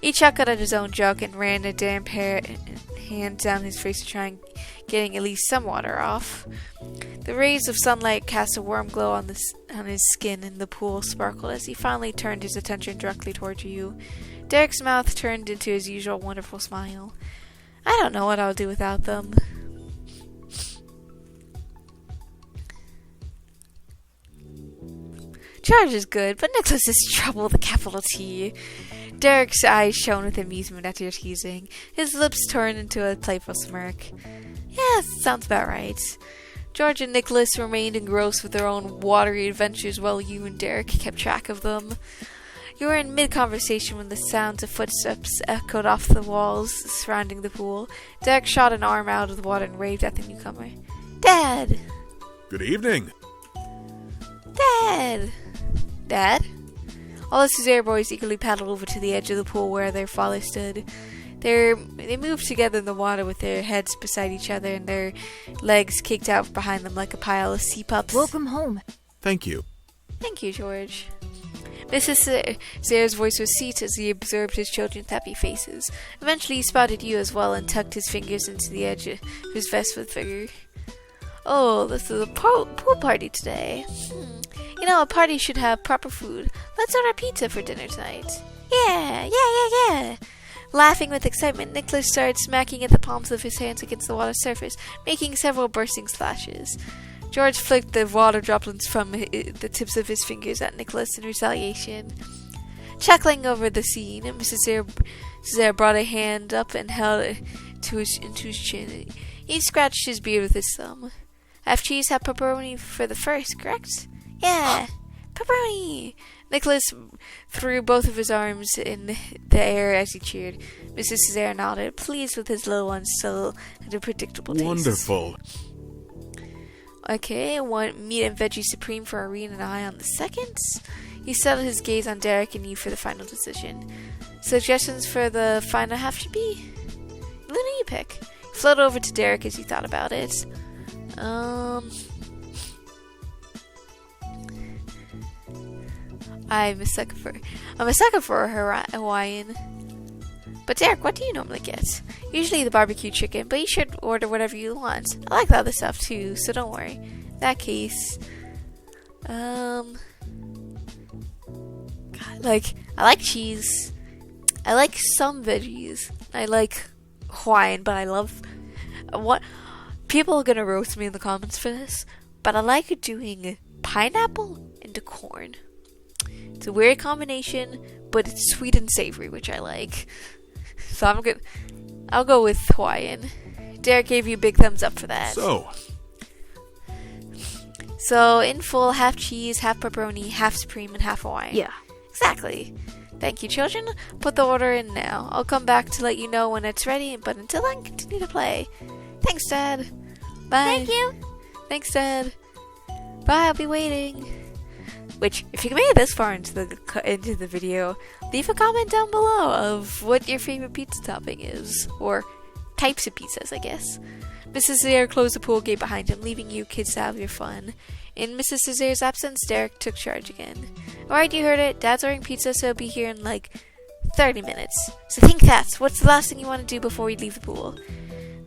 He chuckled at his own joke and ran a damp hand down his face to try and getting at least some water off. The rays of sunlight cast a warm glow on his skin, and the pool sparkled as he finally turned his attention directly toward you. Derek's mouth turned into his usual wonderful smile. I don't know what I'll do without them. George is good, but Nicholas is trouble with a capital T. Derek's eyes shone with amusement at your teasing. His lips turned into a playful smirk. Yeah, sounds about right. George and Nicholas remained engrossed with their own watery adventures while you and Derek kept track of them. You were in mid-conversation when the sounds of footsteps echoed off the walls surrounding the pool. Derek shot an arm out of the water and waved at the newcomer. Dad! Good evening. Dad! Dad? All the Cesare boys eagerly paddled over to the edge of the pool where their father stood. They moved together in the water with their heads beside each other and their legs kicked out behind them like a pile of sea pups. Welcome home. Thank you. Thank you, George. Mrs. Cesare's voice was sweet as he observed his children's happy faces. Eventually he spotted you as well and tucked his fingers into the edge of his vest with vigor. Oh, this is a pool party today. You know, a party should have proper food. Let's order pizza for dinner tonight. Yeah. Laughing with excitement, Nicholas started smacking at the palms of his hands against the water surface, making several bursting splashes. George flicked the water droplets from the tips of his fingers at Nicholas in retaliation. Chuckling over the scene, Mrs. Cesare brought a hand up and held it into his chin. He scratched his beard with his thumb. Half cheese, half pepperoni for the first, correct? Yeah, pepperoni! Nicholas threw both of his arms in the air as he cheered. Mrs. Cesare nodded, pleased with his little one's still and a predictable taste. Wonderful. Okay, one meat and veggie supreme for Irene and I on the second. He settled his gaze on Derek and you for the final decision. Suggestions for the final half should be? Luna, you pick. He floated over to Derek as he thought about it. I'm a sucker for a Hawaiian. But Derek, what do you normally get? Usually the barbecue chicken, but you should order whatever you want. I like the other stuff too, so don't worry. In that case, God, I like cheese. I like some veggies. I like Hawaiian, but I love what people are gonna roast me in the comments for this. But I like doing pineapple into corn. It's a weird combination, but it's sweet and savory, which I like. So I'll go with Hawaiian. Derek gave you a big thumbs up for that. So in full, half cheese, half pepperoni, half supreme, and half Hawaiian. Yeah. Exactly. Thank you, children. Put the order in now. I'll come back to let you know when it's ready, but until then, continue to play. Thanks, Dad. Bye. Thank you. Thanks, Dad. Bye, I'll be waiting. Which, if you made it this far into the video, leave a comment down below of what your favorite pizza topping is. Or types of pizzas, I guess. Mrs. Cesare closed the pool gate behind him, leaving you kids to have your fun. In Mrs. Cesare's absence, Derek took charge again. Alright, you heard it. Dad's ordering pizza, so he'll be here in like 30 minutes. So think fast. What's the last thing you want to do before we leave the pool?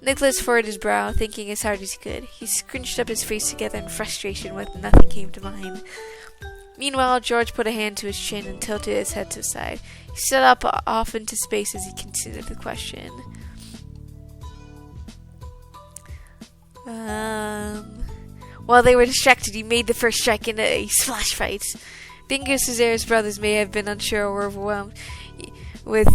Nicholas furrowed his brow, thinking as hard as he could. He scrunched up his face together in frustration when nothing came to mind. Meanwhile, George put a hand to his chin and tilted his head to the side. He stood up off into space as he considered the question. While they were distracted, he made the first strike in a splash fight. Dingo Cesare's brothers may have been unsure or overwhelmed with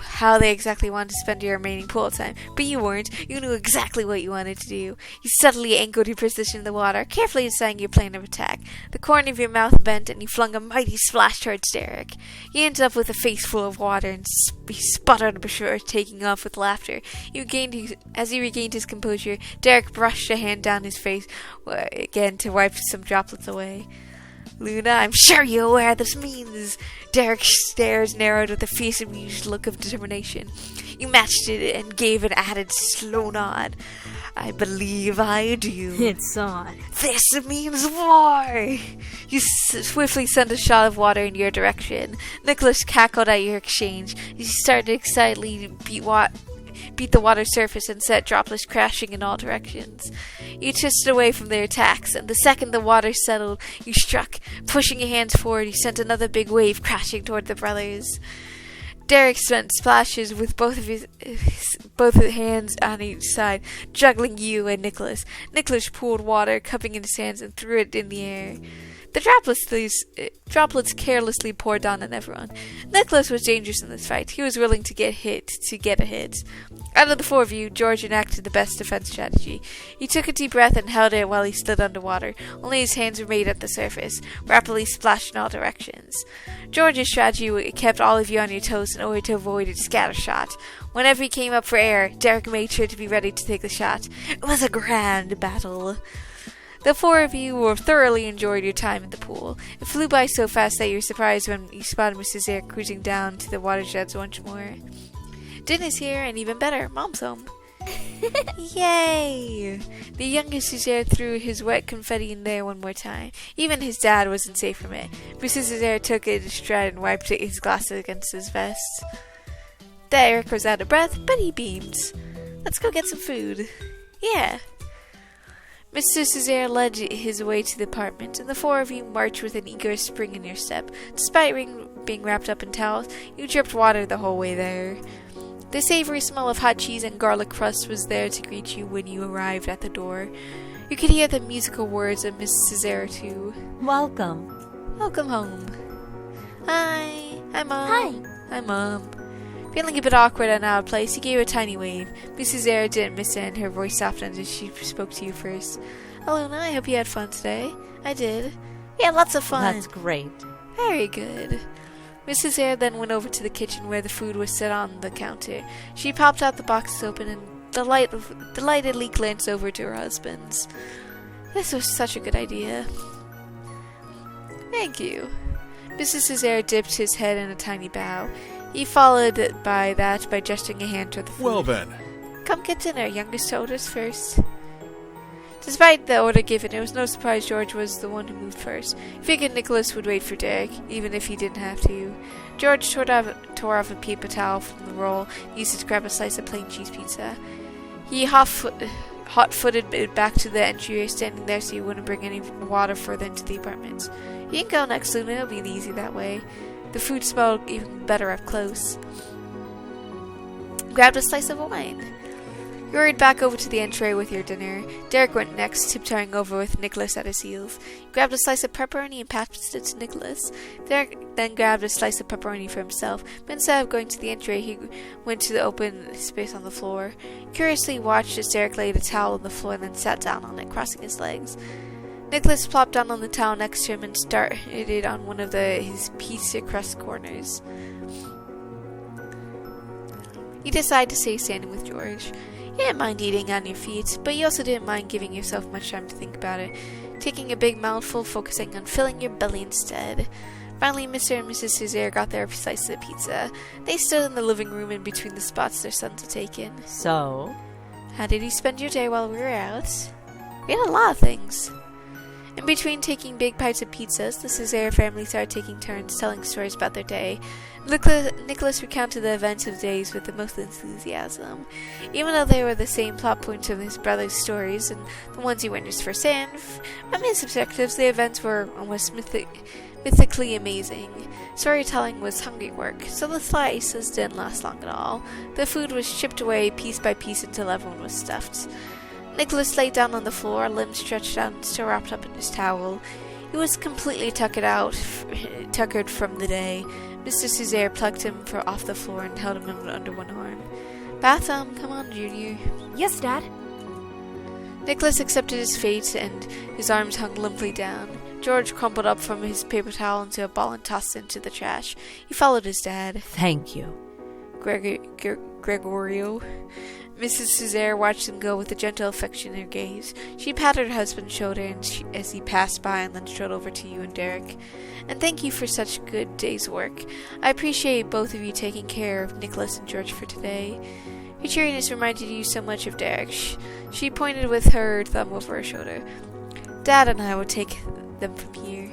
how they exactly wanted to spend your remaining pool time, but you weren't. You knew exactly what you wanted to do. You subtly angled your position in the water, carefully deciding your plan of attack. The corner of your mouth bent, and you flung a mighty splash towards Derek. He ended up with a face full of water, and he sputtered before taking off with laughter. As he regained his composure, Derek brushed a hand down his face again to wipe some droplets away. Luna, I'm sure you're aware this means. Derek's stares narrowed with a face-amused look of determination. You matched it and gave an added slow nod. I believe I do. It's on. This means war! You swiftly sent a shot of water in your direction. Nicholas cackled at your exchange. You started to excitedly beat the water surface and set droplets crashing in all directions. You twisted away from their attacks, and the second the water settled, you struck. Pushing your hands forward, you sent another big wave crashing toward the brothers. Derek spent splashes with both of his hands on each side, juggling you and Nicholas. Nicholas poured water, cupping in his hands, and threw it in the air. The droplets carelessly poured down on everyone. Nicholas was dangerous in this fight. He was willing to get a hit. Out of the four of you, George enacted the best defense strategy. He took a deep breath and held it while he stood underwater. Only his hands remained at the surface, rapidly splashed in all directions. George's strategy kept all of you on your toes in order to avoid a scatter shot. Whenever he came up for air, Derek made sure to be ready to take the shot. It was a grand battle. The four of you thoroughly enjoyed your time in the pool. It flew by so fast that you were surprised when you spotted Mrs. Eyre cruising down to the watersheds once more. Dinner's here, and even better, Mom's home. Yay! The youngest Cesare threw his wet confetti in there one more time. Even his dad wasn't safe from it. Mrs. Cesare took it in stride and wiped his glasses against his vest. Derek was out of breath, but he beamed. Let's go get some food. Yeah. Mr. Cesare led his way to the apartment, and the four of you marched with an eager spring in your step. Despite being wrapped up in towels, you dripped water the whole way there. The savory smell of hot cheese and garlic crust was there to greet you when you arrived at the door. You could hear the musical words of Miss Cesare too. Welcome. Welcome home. Hi. Hi, Mom. Hi. Hi, Mom. Feeling a bit awkward and out of place, he gave a tiny wave. Mrs. Eyre didn't miss it, and her voice softened as she spoke to you first. Alona, I hope you had fun today. I did. We had lots of fun. That's great. Very good. Mrs. Eyre then went over to the kitchen where the food was set on the counter. She popped out the boxes open and delightedly glanced over to her husband's. This was such a good idea. Thank you. Mrs. Cesare dipped his head in a tiny bow. He followed by gesturing a hand toward the food. Well then. Come get dinner, youngest to oldest first. Despite the order given, it was no surprise George was the one who moved first. He figured Nicholas would wait for Derek, even if he didn't have to. George tore off a paper towel from the roll and used it to grab a slice of plain cheese pizza. He hot-footed it back to the entryway, standing there so he wouldn't bring any water further into the apartment. You can go next, Luna. It'll be easy that way. The food smelled even better up close. Grabbed a slice of wine. You hurried back over to the entryway with your dinner. Derek went next, tiptoeing over with Nicholas at his heels. He grabbed a slice of pepperoni and passed it to Nicholas. Derek then grabbed a slice of pepperoni for himself, but instead of going to the entryway, he went to the open space on the floor. Curiously watched as Derek laid a towel on the floor and then sat down on it, crossing his legs. Nicholas plopped down on the towel next to him and started on one of his pizza crust corners. He decided to stay standing with George. You didn't mind eating on your feet, but you also didn't mind giving yourself much time to think about it, taking a big mouthful, focusing on filling your belly instead. Finally, Mr. and Mrs. Cesare got their slice of pizza. They stood in the living room in between the spots their sons had taken. So? How did you spend your day while we were out? We had a lot of things. In between taking big bites of pizzas, the Cesare family started taking turns telling stories about their day. Nicholas recounted the events of the days with the most enthusiasm. Even though they were the same plot points of his brother's stories and the ones he witnessed firsthand, from his perspectives, the events were almost mythically amazing. Storytelling was hungry work, so the slices didn't last long at all. The food was chipped away piece by piece until everyone was stuffed. Nicholas lay down on the floor, limbs stretched out and still wrapped up in his towel. He was completely tuckered from the day. Mr. Cesare plucked him off the floor and held him under one arm. Bath time, come on, Junior. Yes, Dad. Nicholas accepted his fate, and his arms hung limply down. George crumpled up from his paper towel into a ball and tossed it into the trash. He followed his dad. Thank you. Gregorio. Mrs. Cesare watched him go with a gentle affection in her gaze. She patted her husband's shoulder as he passed by and then strode over to you and Derek. And thank you for such a good day's work. I appreciate both of you taking care of Nicholas and George for today. Your cheeriness reminded you so much of Derek. She pointed with her thumb over her shoulder. Dad and I will take them from here.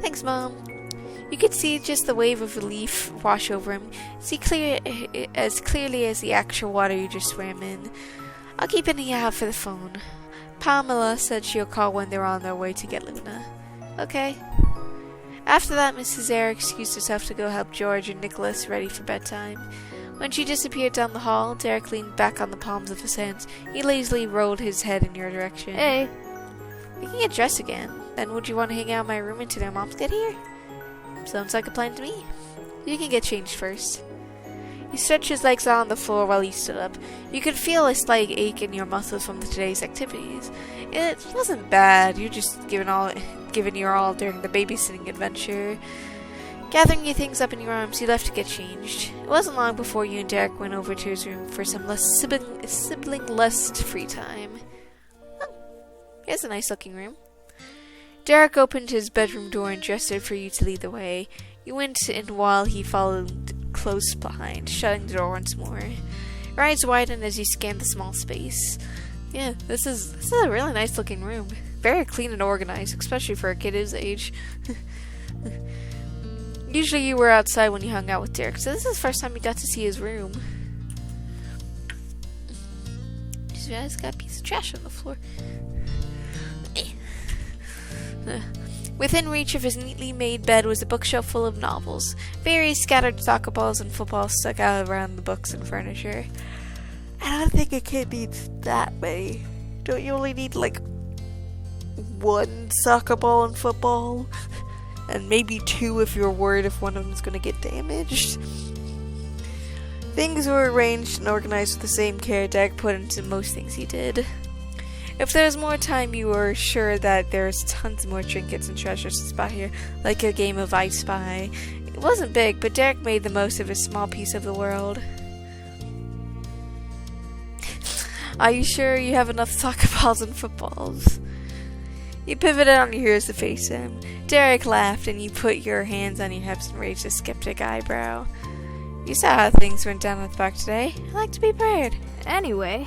Thanks, Mom. You could see just the wave of relief wash over him, as clearly as the actual water you just swam in. I'll keep an eye out for the phone. Pamela said she'll call when they're on their way to get Luna. Okay. After that, Mrs. Eyre excused herself to go help George and Nicholas ready for bedtime. When she disappeared down the hall, Derek leaned back on the palms of his hands. He lazily rolled his head in your direction. Hey. We can get dressed again. Then would you want to hang out in my room until their moms get here? Sounds like a plan to me. You can get changed first. He stretched his legs out on the floor while he stood up. You could feel a slight ache in your muscles from today's activities. It wasn't bad. You just given your all during the babysitting adventure. Gathering your things up in your arms, he left to get changed. It wasn't long before you and Derek went over to his room for some less sibling-less free time. Oh, here's a nice-looking room. Derek opened his bedroom door and gestured for you to lead the way. You went in while he followed close behind, shutting the door once more. Your eyes widened as you scanned the small space. Yeah, this is a really nice-looking room. Very clean and organized, especially for a kid his age. Usually you were outside when you hung out with Derek, so this is the first time you got to see his room. Just realized I got a piece of trash on the floor. Within reach of his neatly made bed was a bookshelf full of novels. Various scattered soccer balls and footballs stuck out around the books and furniture. I don't think a kid needs that many. Don't you only need, like, one soccer ball and football? And maybe two if you're worried if one of them's gonna get damaged. Things were arranged and organized with the same care Derek put into most things he did. If there was more time, you were sure that there's tons more trinkets and treasures to spot here, like a game of I Spy. It wasn't big, but Derek made the most of his small piece of the world. Are you sure you have enough soccer balls and footballs? You pivoted on your heels to face him. Derek laughed, and you put your hands on your hips and raised a skeptic eyebrow. You saw how things went down at the park today. I like to be prepared. Anyway,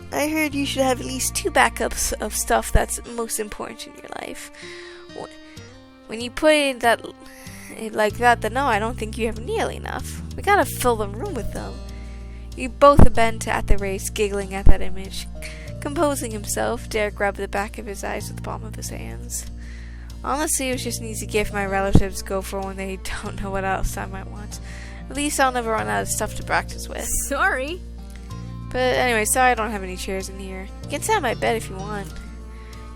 I heard you should have at least 2 backups of stuff that's most important in your life. When you put it like that, then no, I don't think you have nearly enough. We gotta fill the room with them. You both bent at the race, giggling at that image. Composing himself, Derek rubbed the back of his eyes with the palm of his hands. Honestly, it was just an easy gift my relatives go for when they don't know what else I might want. At least I'll never run out of stuff to practice with. sorry. But anyway, sorry I don't have any chairs in here. You can sit on my bed if you want.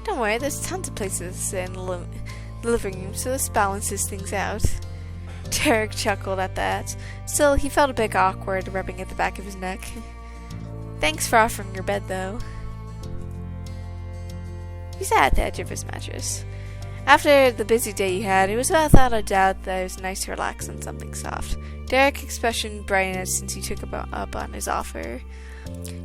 Don't worry, there's tons of places to sit in the living room, so this balances things out. Derek chuckled at that. Still, he felt a bit awkward, rubbing at the back of his neck. Thanks for offering your bed, though. He sat at the edge of his mattress. After the busy day he had, it was without a doubt that it was nice to relax on something soft. Derek's expression brightened since he took up on his offer.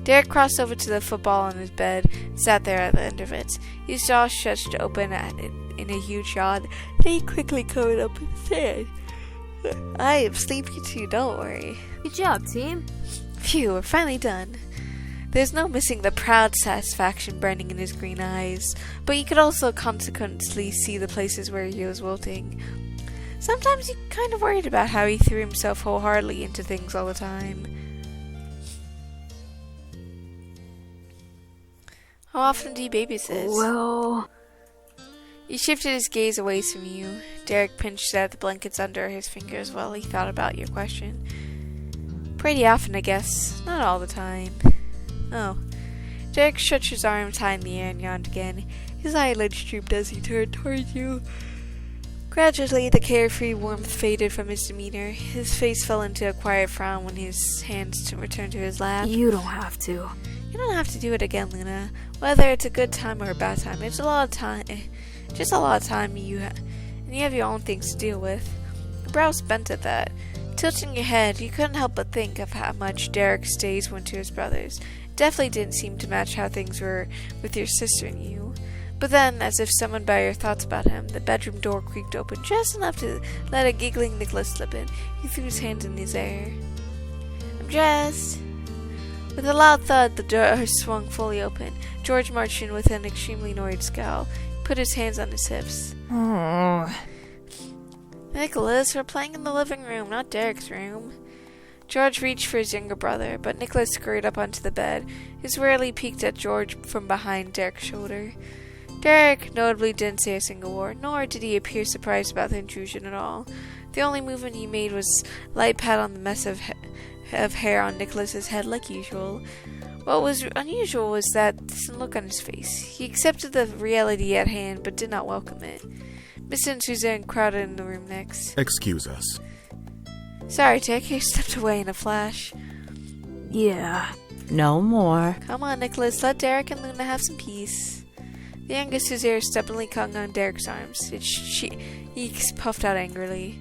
Derek crossed over to the football on his bed and sat there at the end of it. His jaw stretched open in a huge yawn. Then he quickly covered up his sand. I am sleepy too, don't worry. Good job, team. Phew, we're finally done. There's no missing the proud satisfaction burning in his green eyes, but you could also consequently see the places where he was wilting. Sometimes you kind of worried about how he threw himself wholeheartedly into things all the time. How often do you babysit? Well, He shifted his gaze away from you. Derek pinched at the blankets under his fingers while he thought about your question. Pretty often, I guess. Not all the time. Oh. Derek stretched his arms high in the air and yawned again. His eyelids drooped as he turned toward you. Gradually, the carefree warmth faded from his demeanor. His face fell into a quiet frown when his hands returned to his lap. you don't have to. You don't have to do it again, Luna. Whether it's a good time or a bad time, it's a lot of time. Just a lot of time and you have your own things to deal with. Your brows bent at that. Tilting your head, you couldn't help but think of how much Derek's days went to his brothers. It definitely didn't seem to match how things were with your sister and you. But then, as if summoned by your thoughts about him, the bedroom door creaked open just enough to let a giggling Nicholas slip in. He threw his hands in his air. I'm dressed. With a loud thud, the door swung fully open. George marched in with an extremely annoyed scowl. He put his hands on his hips. Oh. Nicholas, we're playing in the living room, not Derek's room. George reached for his younger brother, but Nicholas scurried up onto the bed. His rarely peeked at George from behind Derek's shoulder. Derek notably didn't say a single word, nor did he appear surprised about the intrusion at all. The only movement he made was light pat on the mess of hair on Nicholas's head like usual. What was unusual was that distant look on his face. He accepted the reality at hand, but did not welcome it. Mr. and Suzanne crowded in the room next. Excuse us. Sorry, Dick, I stepped away in a flash. Yeah. No more. Come on, Nicholas, let Derek and Luna have some peace. The youngest Suzanne stubbornly clung on Derek's arms. He puffed out angrily.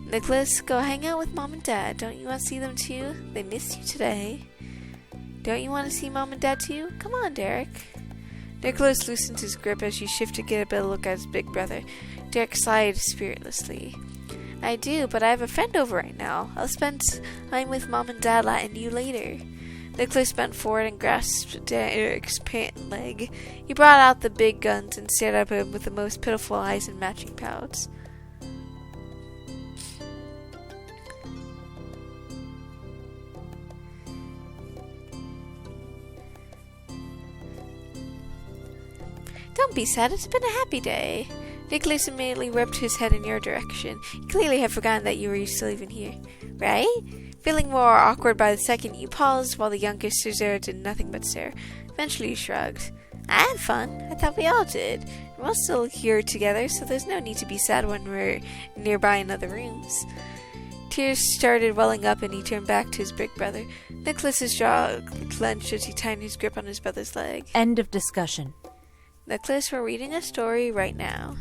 Nicholas, go hang out with Mom and Dad. Don't you want to see them too? They missed you today. Don't you want to see Mom and Dad too? Come on, Derek. Nicholas loosened his grip as she shifted to get a better look at his big brother. Derek sighed spiritlessly. I do, but I have a friend over right now. I'll spend time with Mom and Dad and you later. Nicholas bent forward and grasped Derek's pant leg. He brought out the big guns and stared at him with the most pitiful eyes and matching pouts. Don't be sad, it's been a happy day. Nicholas immediately rubbed his head in your direction. He clearly had forgotten that you were still even here. Right? Feeling more awkward by the second, you paused while the youngest Suzerain did nothing but stare. Eventually you shrugged. I had fun. I thought we all did. We're all still here together, so there's no need to be sad when we're nearby in other rooms. Tears started welling up and he turned back to his big brother. Nicholas's jaw clenched as he tightened his grip on his brother's leg. End of discussion. Nicholas, we're reading a story right now.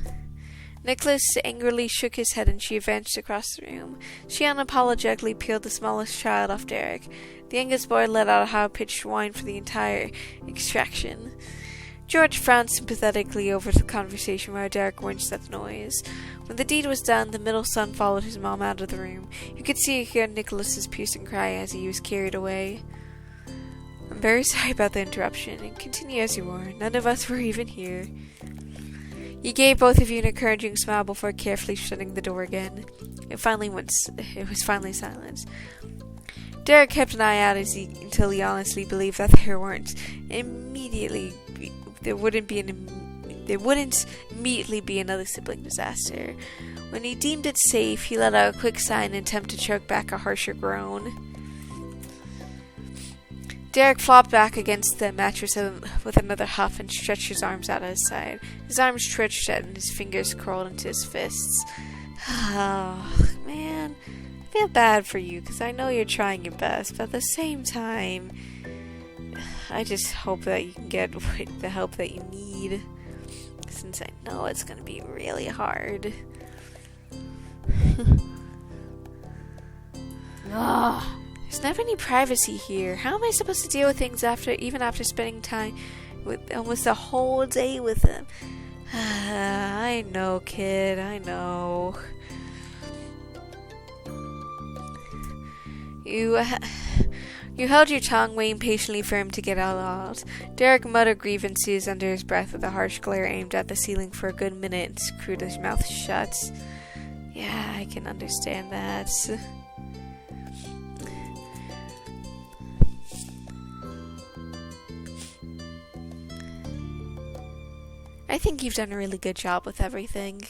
Nicholas angrily shook his head and she advanced across the room. She unapologetically peeled the smallest child off Derek. The youngest boy let out a high-pitched whine for the entire extraction. George frowned sympathetically over the conversation while Derek winced at the noise. When the deed was done, the middle son followed his mom out of the room. You could see and hear Nicholas's piercing cry as he was carried away. I'm very sorry about the interruption, and continue as you were. None of us were even here. He gave both of you an encouraging smile before carefully shutting the door again. It was finally silent. Derek kept an eye out until he honestly believed that there wouldn't immediately be another sibling disaster. When he deemed it safe, he let out a quick sigh in an attempt to choke back a harsher groan. Derek flopped back against the mattress with another huff and stretched his arms out at his side. His arms twitched and his fingers curled into his fists. Oh, man. I feel bad for you because I know you're trying your best, but at the same time, I just hope that you can get the help that you need, since I know it's going to be really hard. Ugh. There's never any privacy here. How am I supposed to deal with things even after spending time with almost a whole day with them? I know, kid. I know. You held your tongue, waiting patiently for him to get out loud. Derek muttered grievances under his breath with a harsh glare aimed at the ceiling for a good minute and screwed his mouth shut. Yeah, I can understand that. I think you've done a really good job with everything.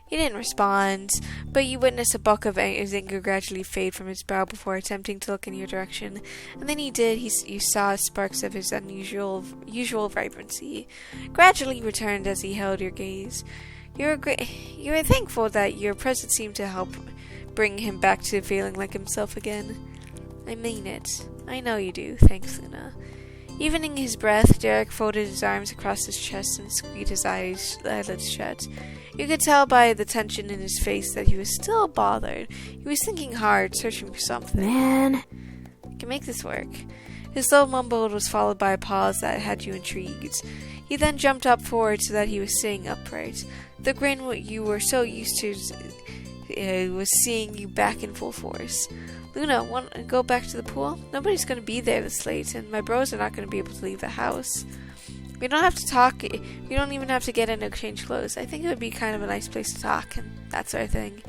He didn't respond, but you witnessed a bulk of his anger gradually fade from his brow before attempting to look in your direction. And then he did. You saw sparks of his usual vibrancy gradually returned as he held your gaze. You were thankful that your presence seemed to help bring him back to feeling like himself again. I mean it. I know you do. Thanks, Luna. Evening his breath, Derek folded his arms across his chest and squeezed his eyelids shut. You could tell by the tension in his face that he was still bothered. He was thinking hard, searching for something. Man. I can make this work. His low mumble was followed by a pause that had you intrigued. He then jumped up forward so that he was sitting upright. The grin you were so used to was seeing you back in full force. Luna, want to go back to the pool? Nobody's going to be there this late, and my bros are not going to be able to leave the house. We don't have to talk. We don't even have to get in or change clothes. I think it would be kind of a nice place to talk, and that sort of thing.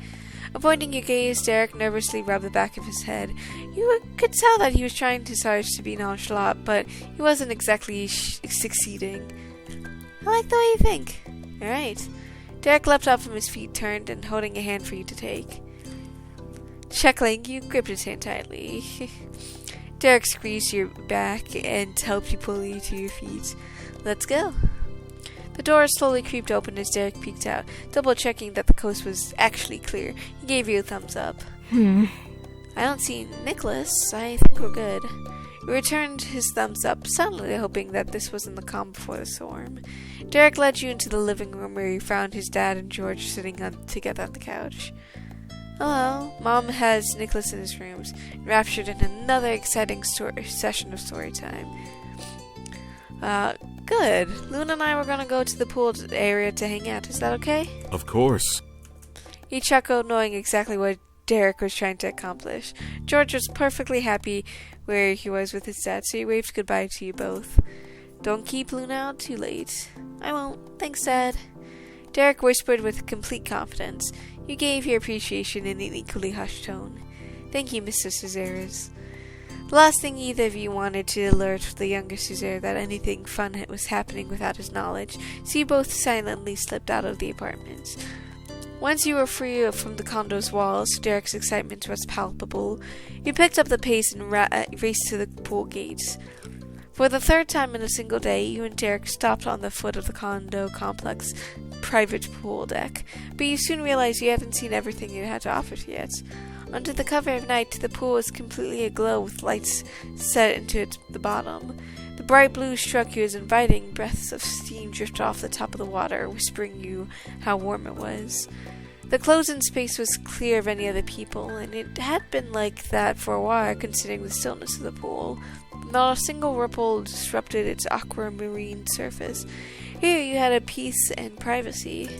Avoiding your gaze, Derek nervously rubbed the back of his head. You could tell that he was trying his hardest to be nonchalant, but he wasn't exactly succeeding. I like the way you think. Alright. Derek leapt up from his feet, turned, and holding a hand for you to take. Chuckling, you gripped his hand tightly. Derek squeezed your back and helped you pull you to your feet. Let's go. The door slowly creaked open as Derek peeked out, double-checking that the coast was actually clear. He gave you a thumbs up. I don't see Nicholas. I think we're good. He returned his thumbs up, suddenly hoping that this wasn't the calm before the storm. Derek led you into the living room where you found his dad and George sitting together on the couch. Hello. Mom has Nicholas in his rooms, enraptured in another exciting session of story time. Good. Luna and I were gonna go to the pool area to hang out. Is that okay? Of course. He chuckled, knowing exactly what Derek was trying to accomplish. George was perfectly happy where he was with his dad, so he waved goodbye to you both. Don't keep Luna out too late. I won't. Thanks, Dad. Derek whispered with complete confidence. You gave your appreciation in an equally hushed tone. Thank you, Mr. Cazares. The last thing either of you wanted to alert the younger Caesar that anything fun was happening without his knowledge, so you both silently slipped out of the apartment. Once you were free from the condo's walls, Derek's excitement was palpable. You picked up the pace and raced to the pool gates. For the third time in a single day, you and Derek stopped on the foot of the condo complex private pool deck, but you soon realized you haven't seen everything it had to offer yet. Under the cover of night, the pool was completely aglow with lights set into the bottom. The bright blue struck you as inviting. Breaths of steam drifted off the top of the water, whispering you how warm it was. The closed-in space was clear of any other people, and it had been like that for a while, considering the stillness of the pool. Not a single ripple disrupted its aquamarine surface. Here you had a peace and privacy.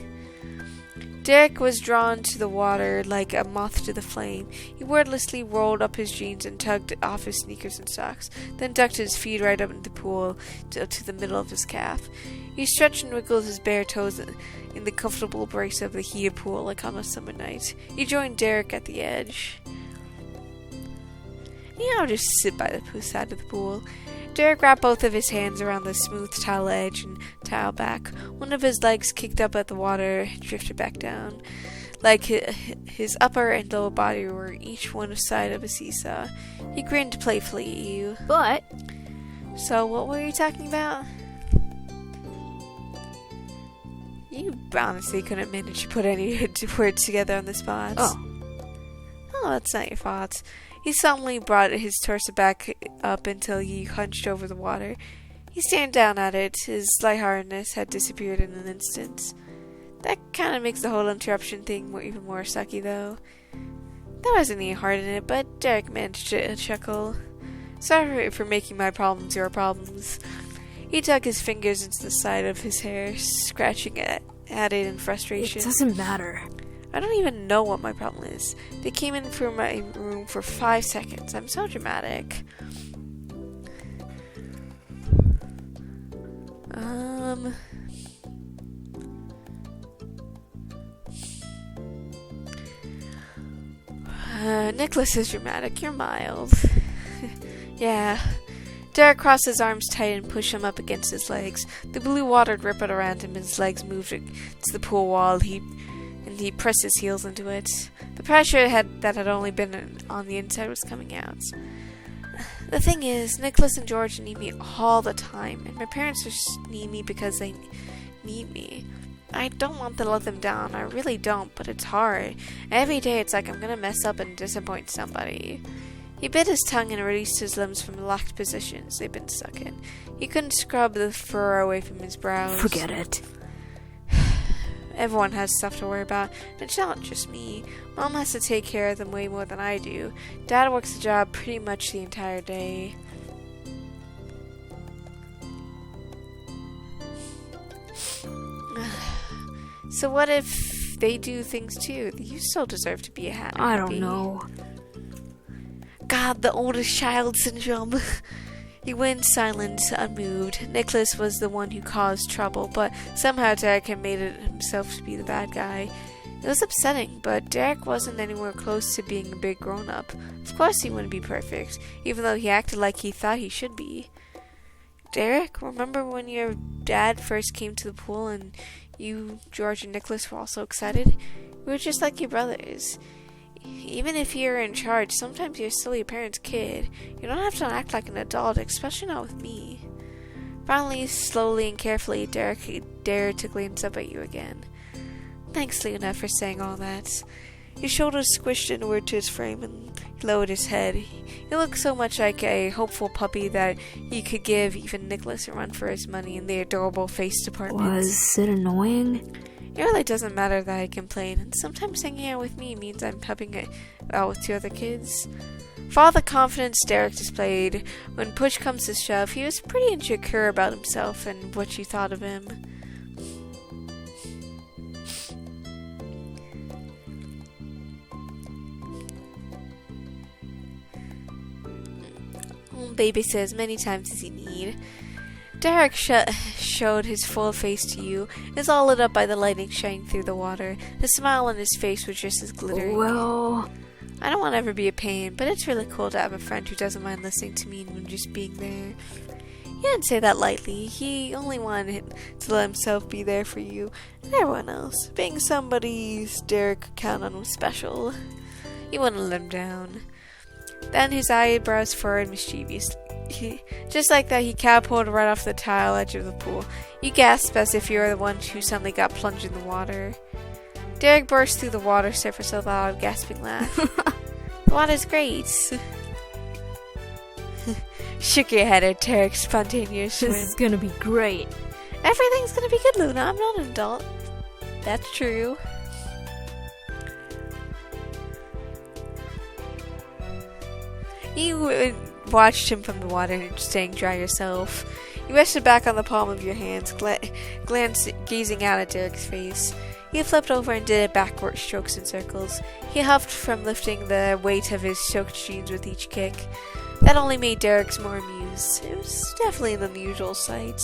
Derek was drawn to the water like a moth to the flame. He wordlessly rolled up his jeans and tugged off his sneakers and socks, then ducked his feet right up into the pool to the middle of his calf. He stretched and wiggled his bare toes in the comfortable embrace of the heated pool like on a summer night. He joined Derek at the edge. I'll just sit by the side of the pool. Derek wrapped both of his hands around the smooth towel edge and towel back. One of his legs kicked up at the water and drifted back down. Like his upper and lower body were each one side of a seesaw. He grinned playfully at you. But So, what were you talking about? You honestly couldn't manage to put any words together on the spot. Oh, that's not your fault. He suddenly brought his torso back up until he hunched over the water. He stared down at it. His lightheartedness had disappeared in an instant. That kind of makes the whole interruption thing even more sucky, though. There wasn't any heart in it, but Derek managed to chuckle. Sorry for making my problems your problems. He dug his fingers into the side of his hair, scratching at it in frustration. it doesn't matter. I don't even know what my problem is. They came in from my room for 5 seconds. I'm so dramatic. Nicholas is dramatic. You're mild. Yeah. Derek crossed his arms tight and pushed him up against his legs. The blue water rippled around him as his legs moved to the pool wall. He pressed his heels into it. The pressure that had only been on the inside was coming out. The thing is, Nicholas and George need me all the time, and my parents just need me because they need me. I don't want to let them down, I really don't, but it's hard. Every day it's like I'm gonna mess up and disappoint somebody. He bit his tongue and released his limbs from the locked positions they'd been stuck in. He couldn't scrub the fur away from his brows. Forget it. Everyone has stuff to worry about. It's not just me. Mom has to take care of them way more than I do. Dad works the job pretty much the entire day. So what if they do things too? You still deserve to be a happy. I don't know. God, the oldest child syndrome. He went silent, unmoved. Nicholas was the one who caused trouble, but somehow Derek had made it himself to be the bad guy. It was upsetting, but Derek wasn't anywhere close to being a big grown-up. Of course he wouldn't be perfect, even though he acted like he thought he should be. Derek, remember when your dad first came to the pool and you, George, and Nicholas were all so excited? We were just like your brothers. Even if you're in charge, sometimes you're still your parents' kid. You don't have to act like an adult, especially not with me. Finally, slowly and carefully, Derek dared to glance up at you again. Thanks, Luna, for saying all that. His shoulders squished inward to his frame and he lowered his head. He looked so much like a hopeful puppy that he could give even Nicholas a run for his money in the adorable face department. Was it annoying? It really doesn't matter that I complain, and sometimes hanging out with me means I'm helping it out with 2 other kids. For all the confidence Derek displayed, when push comes to shove, he was pretty insecure about himself and what you thought of him. Babysit as many times as you need. Derek showed his full face to you. It was all lit up by the lightning shining through the water. The smile on his face was just as glittering. Well, I don't want to ever be a pain, but it's really cool to have a friend who doesn't mind listening to me and just being there. He didn't say that lightly. He only wanted to let himself be there for you and everyone else. Being somebody's Derek could count on him special. You wouldn't let him down. Then his eyebrows furrowed mischievously. Just like that, he catapulted right off the tile edge of the pool. You gasped as if you were the one who suddenly got plunged in the water. Derek burst through the water surface with a loud, gasping laugh. The water's great. Shook your head at Derek's spontaneous swim. this is gonna be great. Everything's gonna be good, Luna. I'm not an adult. That's true. You watched him from the water, staying dry yourself. You rested back on the palm of your hands, gazing out at Derek's face. He flipped over and did backward strokes and circles. He huffed from lifting the weight of his soaked jeans with each kick. That only made Derek's more amused. It was definitely an unusual sight.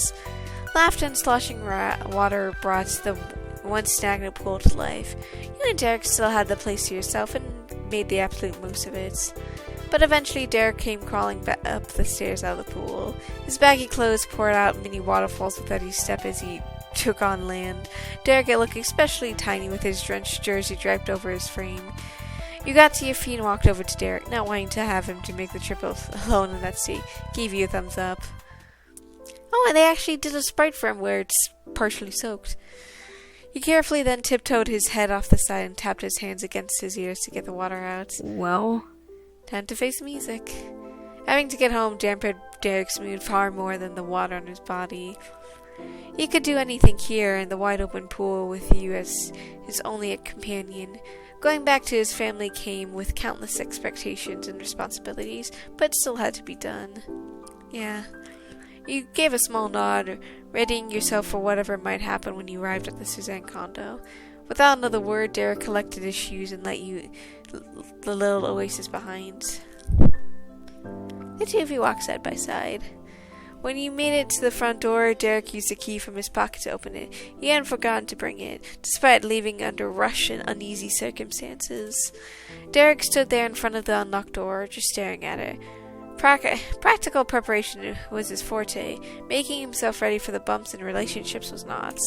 Laughter and sloshing water brought the once stagnant pool to life. You and Derek still had the place to yourself and made the absolute most of it. But eventually Derek came crawling back up the stairs out of the pool. His baggy clothes poured out mini waterfalls with every step as he took on land. Derek looked especially tiny with his drenched jersey draped over his frame. You got to your feet and walked over to Derek, not wanting to have him to make the trip alone in that state. Gave you a thumbs up. Oh, and they actually did a sprite for him where it's partially soaked. He carefully then tiptoed his head off the side and tapped his hands against his ears to get the water out. Well, Time to face the music. Having to get home dampened Derek's mood far more than the water on his body. He could do anything here in the wide open pool with you as his only companion. Going back to his family came with countless expectations and responsibilities, but still had to be done. Yeah. You gave a small nod, readying yourself for whatever might happen when you arrived at the Suzanne condo. Without another word, Derek collected his shoes and let you the little oasis behind. The two of you walked side by side. When you made it to the front door, Derek used a key from his pocket to open it. He hadn't forgotten to bring it, despite leaving under rushed and uneasy circumstances. Derek stood there in front of the unlocked door, just staring at it. Practical preparation was his forte. Making himself ready for the bumps in relationships was not.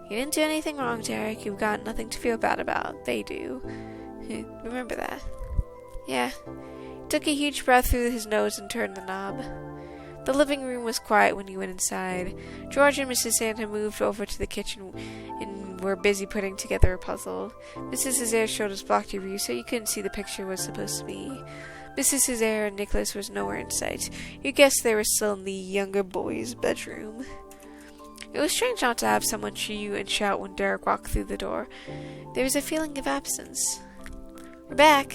You didn't do anything wrong, Derek. You've got nothing to feel bad about. They do. Remember that. Yeah. He took a huge breath through his nose and turned the knob. The living room was quiet when you went inside. George and Mrs. Santa moved over to the kitchen and were busy putting together a puzzle. Mrs. Cesare showed us blocked your view so you couldn't see the picture was supposed to be. Mrs. Cesare and Nicholas was nowhere in sight. You guessed they were still in the younger boy's bedroom. It was strange not to have someone shoo you and shout when Derek walked through the door. There was a feeling of absence. We're back.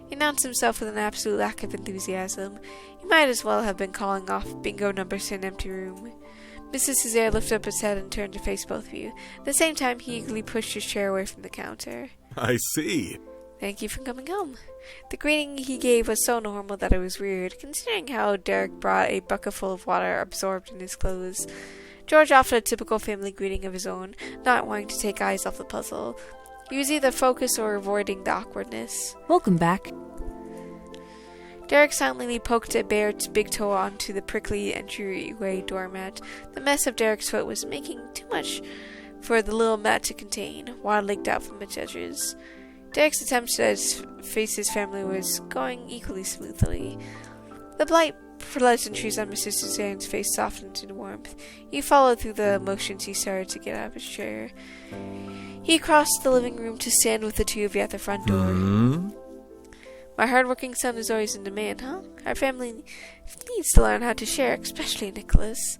He announced himself with an absolute lack of enthusiasm. He might as well have been calling off bingo numbers to an empty room. Mrs. Cesare lifted up his head and turned to face both of you. At the same time, he eagerly pushed his chair away from the counter. I see. Thank you for coming home. The greeting he gave was so normal that it was weird, considering how Derek brought a bucket full of water absorbed in his clothes. George offered a typical family greeting of his own, not wanting to take eyes off the puzzle. He was either focused or avoiding the awkwardness. Welcome back. Derek silently poked a bare big toe onto the prickly entryway doormat. The mess of Derek's foot was making too much for the little mat to contain, water leaked out from its edges. Derek's attempt to face his family was going equally smoothly. The polite pleasantries on Mr. Suzanne's face softened into warmth. He followed through the motions he started to get out of his chair. He crossed the living room to stand with the two of you at the front door. My hard-working son is always in demand, huh? Our family needs to learn how to share, especially Nicholas.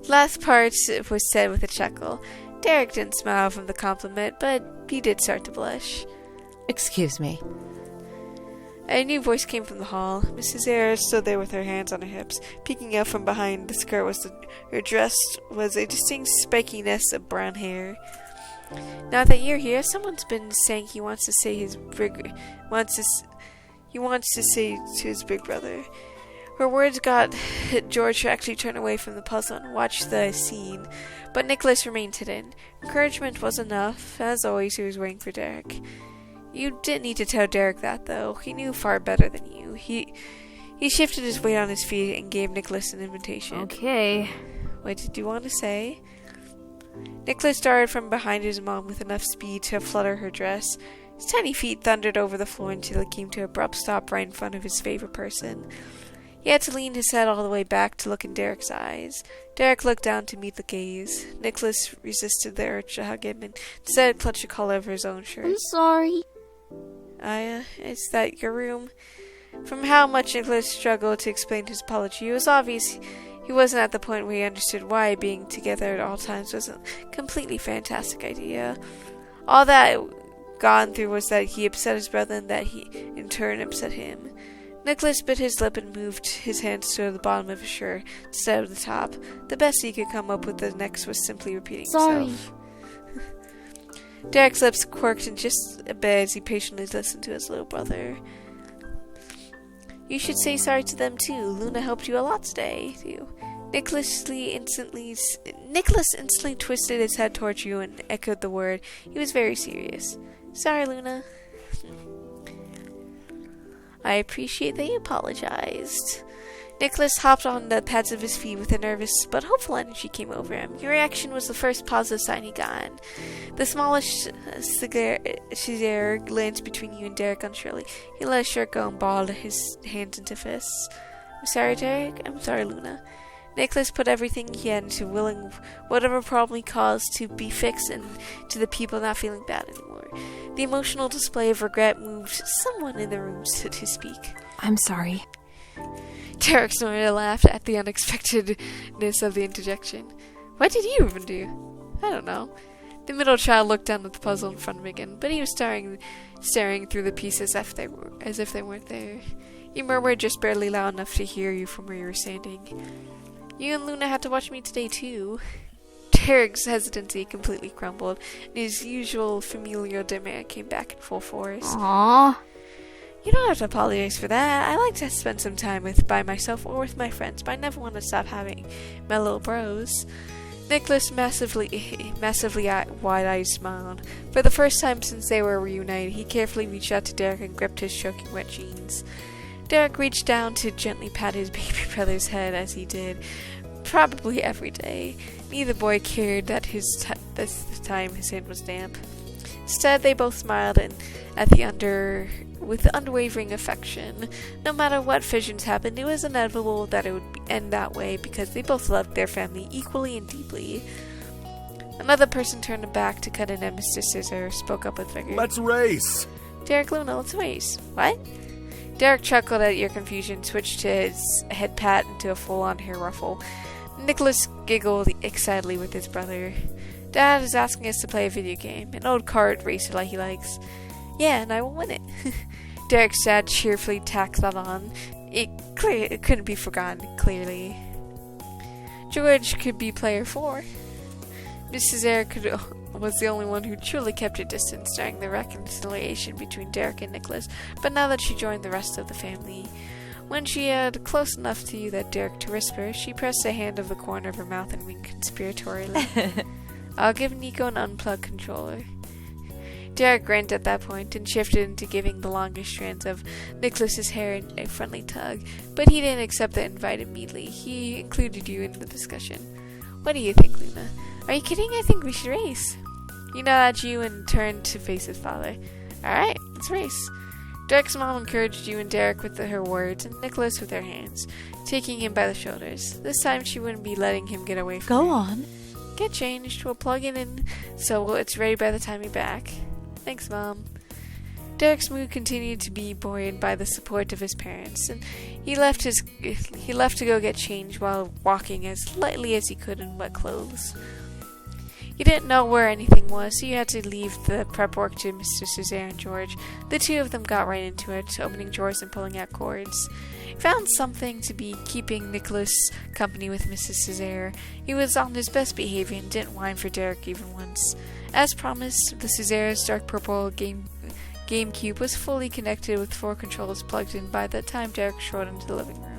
Last part was said with a chuckle. Derek didn't smile from the compliment, but he did start to blush. Excuse me. A new voice came from the hall. Mrs. Eyre stood there with her hands on her hips. Peeking out from behind the skirt her dress was a distinct spikiness of brown hair. Now that you're here, someone's been saying he wants to say to his big brother. Her words got George to actually turn away from the puzzle and watch the scene, but Nicholas remained hidden. Encouragement was enough. As always, he was waiting for Derek. You didn't need to tell Derek that, though. He knew far better than you. He shifted his weight on his feet and gave Nicholas an invitation. Okay. What did you want to say? Nicholas darted from behind his mom with enough speed to flutter her dress. His tiny feet thundered over the floor until it came to an abrupt stop right in front of his favorite person. He had to lean his head all the way back to look in Derek's eyes. Derek looked down to meet the gaze. Nicholas resisted the urge to hug him and instead clutched the collar of his own shirt. I'm sorry. Is that your room? From how much Nicholas struggled to explain his apology, it was obvious he wasn't at the point where he understood why being together at all times was a completely fantastic idea. All that gone through was that he upset his brother and that he, in turn, upset him. Nicholas bit his lip and moved his hands to the bottom of his shirt instead of the top. The best he could come up with the next was simply repeating himself. Derek's lips quirked in just a bit as he patiently listened to his little brother. You should say sorry to them too. Luna helped you a lot today, too. Nicholas instantly twisted his head towards you and echoed the word. He was very serious. Sorry, Luna. I appreciate that you apologized. Nicholas hopped on the pads of his feet with a nervous but hopeful energy came over him. Your reaction was the first positive sign he got. The smallest cigar glanced between you and Derek unsurely. He let his shirt go and balled his hands into fists. I'm sorry, Derek. I'm sorry, Luna. Nicholas put everything he had into willing whatever problem he caused to be fixed and to the people not feeling bad anymore. The emotional display of regret moved someone in the room to speak. I'm sorry. Derek snorted and laughed at the unexpectedness of the interjection. What did you even do? I don't know. The middle child looked down at the puzzle in front of him again, but he was staring through the pieces as if they weren't there. He murmured just barely loud enough to hear you from where you were standing. You and Luna had to watch me today, too. Derek's hesitancy completely crumbled, and his usual familial demeanor came back in full force. Aww. You don't have to apologize for that. I like to spend some time by myself or with my friends, but I never want to stop having my little bros. Nicholas massively wide-eyed smiled. For the first time since they were reunited, he carefully reached out to Derek and gripped his choking wet jeans. Derek reached down to gently pat his baby brother's head as he did, probably every day. Neither boy cared that this time his hand was damp. Instead, they both smiled with unwavering affection. No matter what fissions happened, it was inevitable that it would end that way because they both loved their family equally and deeply. Another person turned back to cut in and Mr. Scissor spoke up with vigor. Let's race! Derek, Luna, let's race. What? Derek chuckled at your confusion, switched to his head pat into a full-on hair ruffle. Nicholas giggled excitedly with his brother. Dad is asking us to play a video game, an old kart racer like he likes. Yeah, and I will win it. Derek's dad cheerfully tacked that on. It couldn't be forgotten, clearly. George could be player 4. Mrs. Eyre was the only one who truly kept her distance during the reconciliation between Derek and Nicholas, but now that she joined the rest of the family, when she had close enough to you that Derek to whisper, she pressed a hand over the corner of her mouth and winked conspiratorially. I'll give Nico an unplugged controller. Derek grinned at that point and shifted into giving the longest strands of Nicholas's hair a friendly tug, but he didn't accept the invite immediately. He included you in the discussion. What do you think, Luna? Are you kidding? I think we should race. He nodded at you and turned to face his father. Alright, let's race. Derek's mom encouraged you and Derek with her words, and Nicholas with her hands, taking him by the shoulders. This time she wouldn't be letting him get away from Go her. on. Get changed. We'll plug it in so it's ready by the time you're back. Thanks, Mom. Derek's mood continued to be buoyed by the support of his parents, and he left to go get changed while walking as lightly as he could in wet clothes. He didn't know where anything was, so you had to leave the prep work to Mr. Cesare and George. The two of them got right into it, opening drawers and pulling out cords. He found something to be keeping Nicholas company with Mrs. Cesare. He was on his best behavior and didn't whine for Derek even once. As promised, the Cesare's dark purple GameCube was fully connected with 4 controllers plugged in by the time Derek strode into the living room.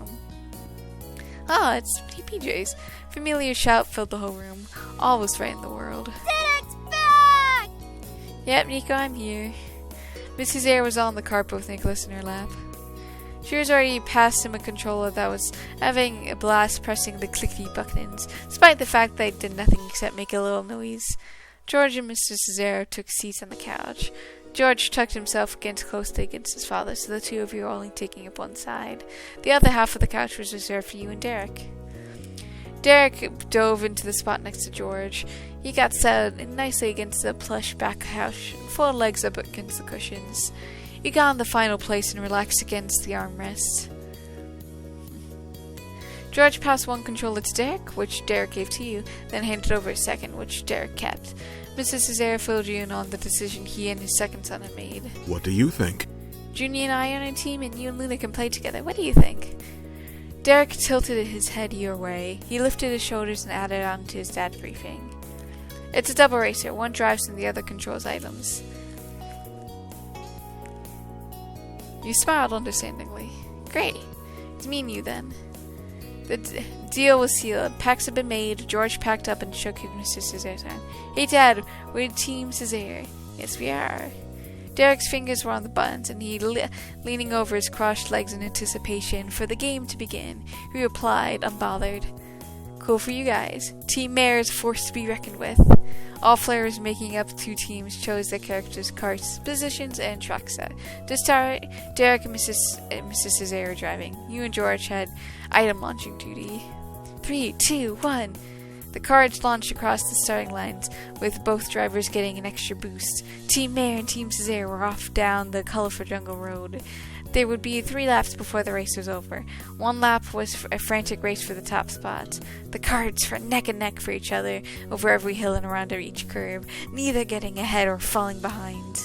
Ah, it's PJ's. Familiar shout filled the whole room. All was right in the world. Derek's back! Yep, Nico, I'm here. Mrs. Air was on the carpet with Nicholas in her lap. She was already past him a controller that was having a blast pressing the clicky buttons, despite the fact they did nothing except make a little noise. George and Mr. Cesare took seats on the couch. George tucked himself closely against his father, so the two of you were only taking up one side. The other half of the couch was reserved for you and Derek. Derek dove into the spot next to George. He got settled nicely against the plush back couch, 4 legs up against the cushions. He got in the final place and relaxed against the armrest. George passed 1 controller to Derek, which Derek gave to you, then handed over a second, which Derek kept. Mr. Cesare filled you in on the decision he and his second son had made. What do you think? Junie and I are on a team, and you and Luna can play together. What do you think? Derek tilted his head your way. He lifted his shoulders and added on to his dad's briefing. It's a double racer. One drives and the other controls items. You smiled understandingly. Great. It's me and you then. The deal was sealed. Packs had been made. George packed up and shook Mr. Cesare's hand. Hey, Dad, we're Team Cesare. Yes, we are. Derek's fingers were on the buttons, and he leaning over his crossed legs in anticipation for the game to begin. He replied, unbothered. Cool for you guys. Team Mare is a force to be reckoned with. All players making up 2 teams chose their characters' carts, positions, and track set. To start, Derek and Mrs. Cesare were driving. You and George had item launching duty. 3, 2, 1. The carts launched across the starting lines, with both drivers getting an extra boost. Team Mare and Team Cesare were off down the colorful jungle road. There would be 3 laps before the race was over. 1 lap was a frantic race for the top spots. The carts were neck and neck for each other over every hill and around each curve, neither getting ahead or falling behind.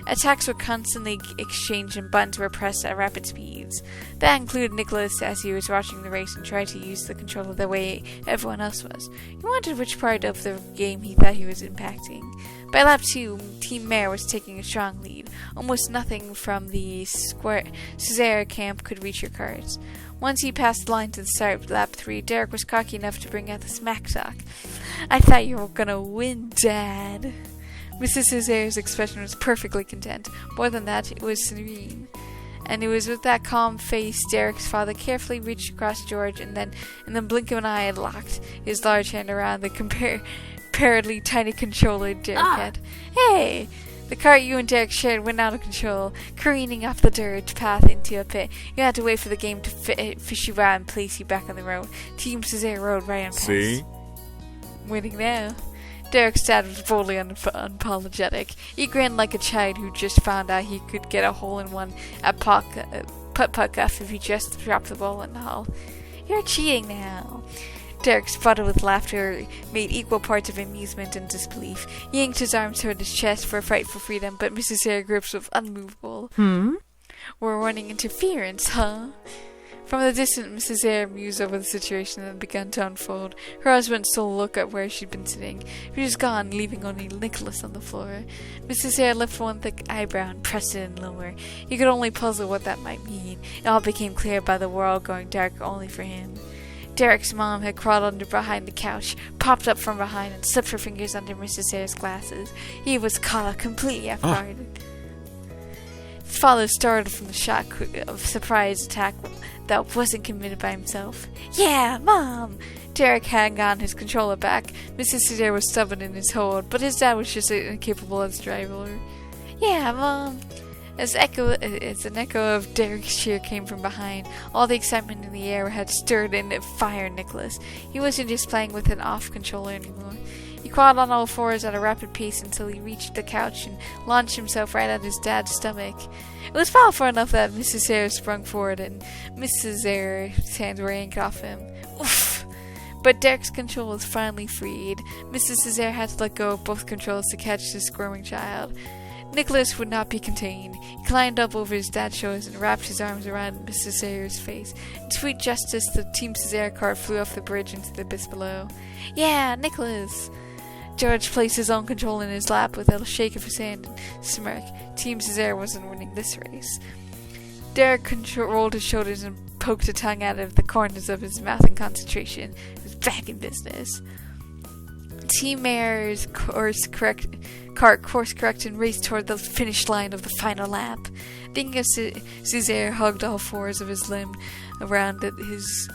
Attacks were constantly exchanged and buttons were pressed at rapid speeds. That included Nicholas as he was watching the race and tried to use the controller the way everyone else was. He wondered which part of the game he thought he was impacting. By lap 2, Team Mare was taking a strong lead. Almost nothing from the Cesare camp could reach your cards. Once he passed the line to the start of lap 3, Derek was cocky enough to bring out the smack talk. I thought you were gonna win, Dad. Mrs. Cesare's expression was perfectly content. More than that, it was serene. And it was with that calm face Derek's father carefully reached across George and then, in the blink of an eye, had locked his large hand around the comparatively tiny controller Derek had. Hey! The cart you and Derek shared went out of control, careening off the dirt path into a pit. You had to wait for the game to fish you out and place you back on the road. Team Cesare rode right on past. See? Winning now. Derek's dad was boldly unapologetic. He grinned like a child who just found out he could get a hole-in-one at putt-putt if he just dropped the ball in the hole. You're cheating now. Derek sputtered with laughter, made equal parts of amusement and disbelief. He yanked his arms toward his chest for a fight for freedom, but Mrs. Sarah grips was unmovable. We're running interference, huh? From the distance, Mrs. Eyre mused over the situation that had begun to unfold. Her husband stole a look at where she'd been sitting. He was gone, leaving only Nicholas on the floor. Mrs. Eyre lifted one thick eyebrow and pressed it in lower. He could only puzzle what that might mean. It all became clear by the world going dark only for him. Derek's mom had crawled under behind the couch, popped up from behind, and slipped her fingers under Mrs. Eyre's glasses. He was caught up completely off guard. His father started from the shock of surprise attack that wasn't committed by himself. Yeah, Mom! Derek had gotten his controller back. Mrs. Cesare was stubborn in his hold, but his dad was just incapable as a driver. Yeah, Mom. As an echo of Derek's cheer came from behind, all the excitement in the air had stirred and fired Nicholas. He wasn't just playing with an off controller anymore. He crawled on all fours at a rapid pace until he reached the couch and launched himself right at his dad's stomach. It was powerful enough that Mrs. Hare sprung forward and Mrs. Hare's hands were yanked off him. Oof! But Derek's control was finally freed. Mrs. Cesare had to let go of both controls to catch the squirming child. Nicholas would not be contained. He climbed up over his dad's shoulders and wrapped his arms around Mrs. Cesare's face. In sweet justice, the Team Cesare car flew off the bridge into the abyss below. Yeah, Nicholas! George placed his own control in his lap with a shake of his hand and smirk. Team Cesare wasn't winning this race. Derek rolled his shoulders and poked a tongue out of the corners of his mouth in concentration. He was back in business. Team Mayor's course correct and raced toward the finish line of the final lap. Thinking of Cesare hugged all fours of his limb around his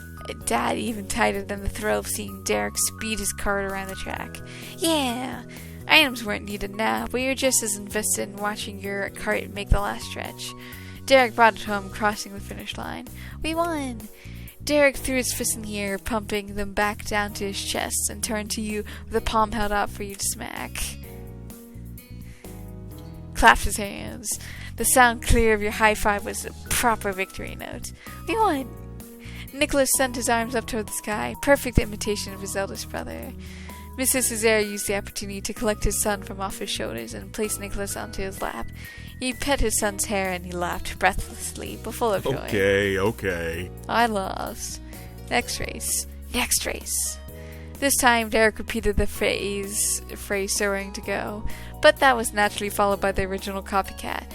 dad even tighter than the thrill of seeing Derek speed his cart around the track. Yeah, items weren't needed now, but you're just as invested in watching your cart make the last stretch. Derek brought it home, crossing the finish line. We won! Derek threw his fists in the air, pumping them back down to his chest, and turned to you with a palm held out for you to smack. Clapped his hands. The sound clear of your high five was a proper victory note. We won! Nicholas sent his arms up toward the sky, perfect imitation of his eldest brother. Mrs. Cesare used the opportunity to collect his son from off his shoulders and place Nicholas onto his lap. He pet his son's hair and he laughed breathlessly, but full of joy. Okay. I lost. Next race. This time, Derek repeated the phrase stirring to go, but that was naturally followed by the original copycat.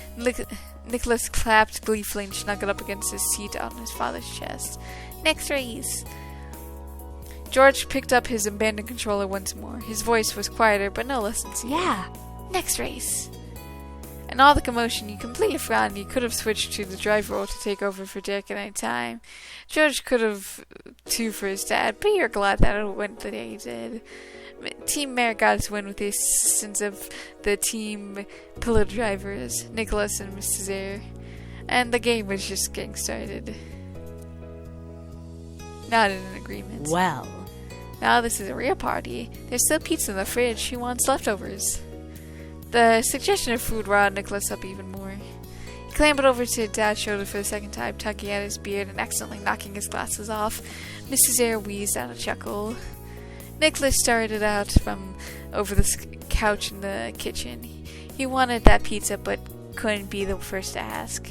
Nicholas clapped gleefully and snuggled up against his seat on his father's chest. Next race. George picked up his abandoned controller once more. His voice was quieter, but no less sincere. Yeah. Next race. In all the commotion, you completely forgot you could have switched to the driver role to take over for Derek at any time. George could have, too, for his dad, but you're glad that it went the day he did. Team Mayor got his win with the assistance of the team pillow drivers, Nicholas and Mrs. Cesare. And the game was just getting started. Not in an agreement. Well, Now this is a real party. There's still pizza in the fridge. Who wants leftovers? The suggestion of food riled Nicholas up even more. He clambered over to Dad's shoulder for the second time, tugging at his beard and accidentally knocking his glasses off. Mrs. Cesare wheezed out a chuckle. Nicholas started out from over the couch in the kitchen. He wanted that pizza, but couldn't be the first to ask.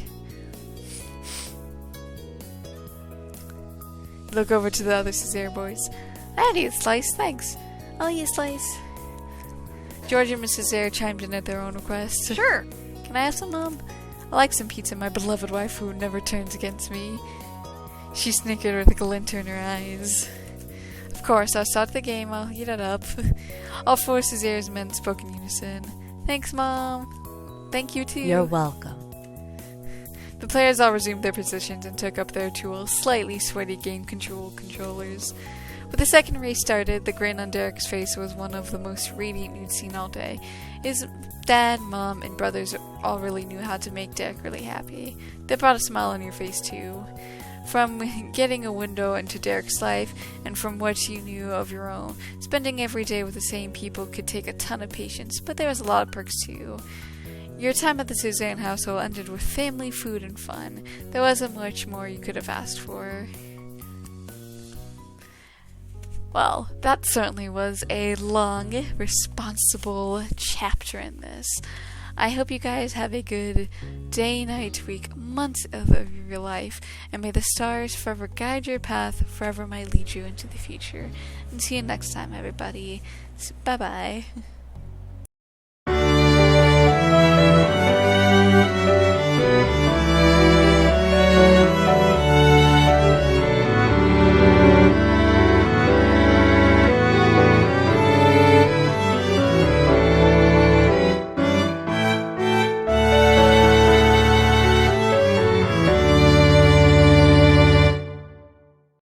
Look over to the other Cesare boys. I'd eat a slice, thanks. I'll eat a slice. George and Mrs. Cesare chimed in at their own request. Sure. Can I have some, Mom? I like some pizza, my beloved wife who never turns against me. She snickered with a glint in her eyes. Of course, I'll start the game, I'll heat it up. All four Cesare's men spoke in unison. Thanks, Mom. Thank you, too. you're welcome. The players all resumed their positions and took up their tools, slightly sweaty game controllers. When the second race started, the grin on Derek's face was one of the most radiant you'd seen all day. His dad, mom, and brothers all really knew how to make Derek really happy. They brought a smile on your face, too. From getting a window into Derek's life, and from what you knew of your own, spending every day with the same people could take a ton of patience, but there was a lot of perks, too. Your time at the Suzanne household ended with family, food, and fun. There wasn't much more you could have asked for. Well, that certainly was a long, responsible chapter in this. I hope you guys have a good day, night, week, month of your life, and may the stars forever guide your path, forever might lead you into the future. And see you next time, everybody. Bye-bye.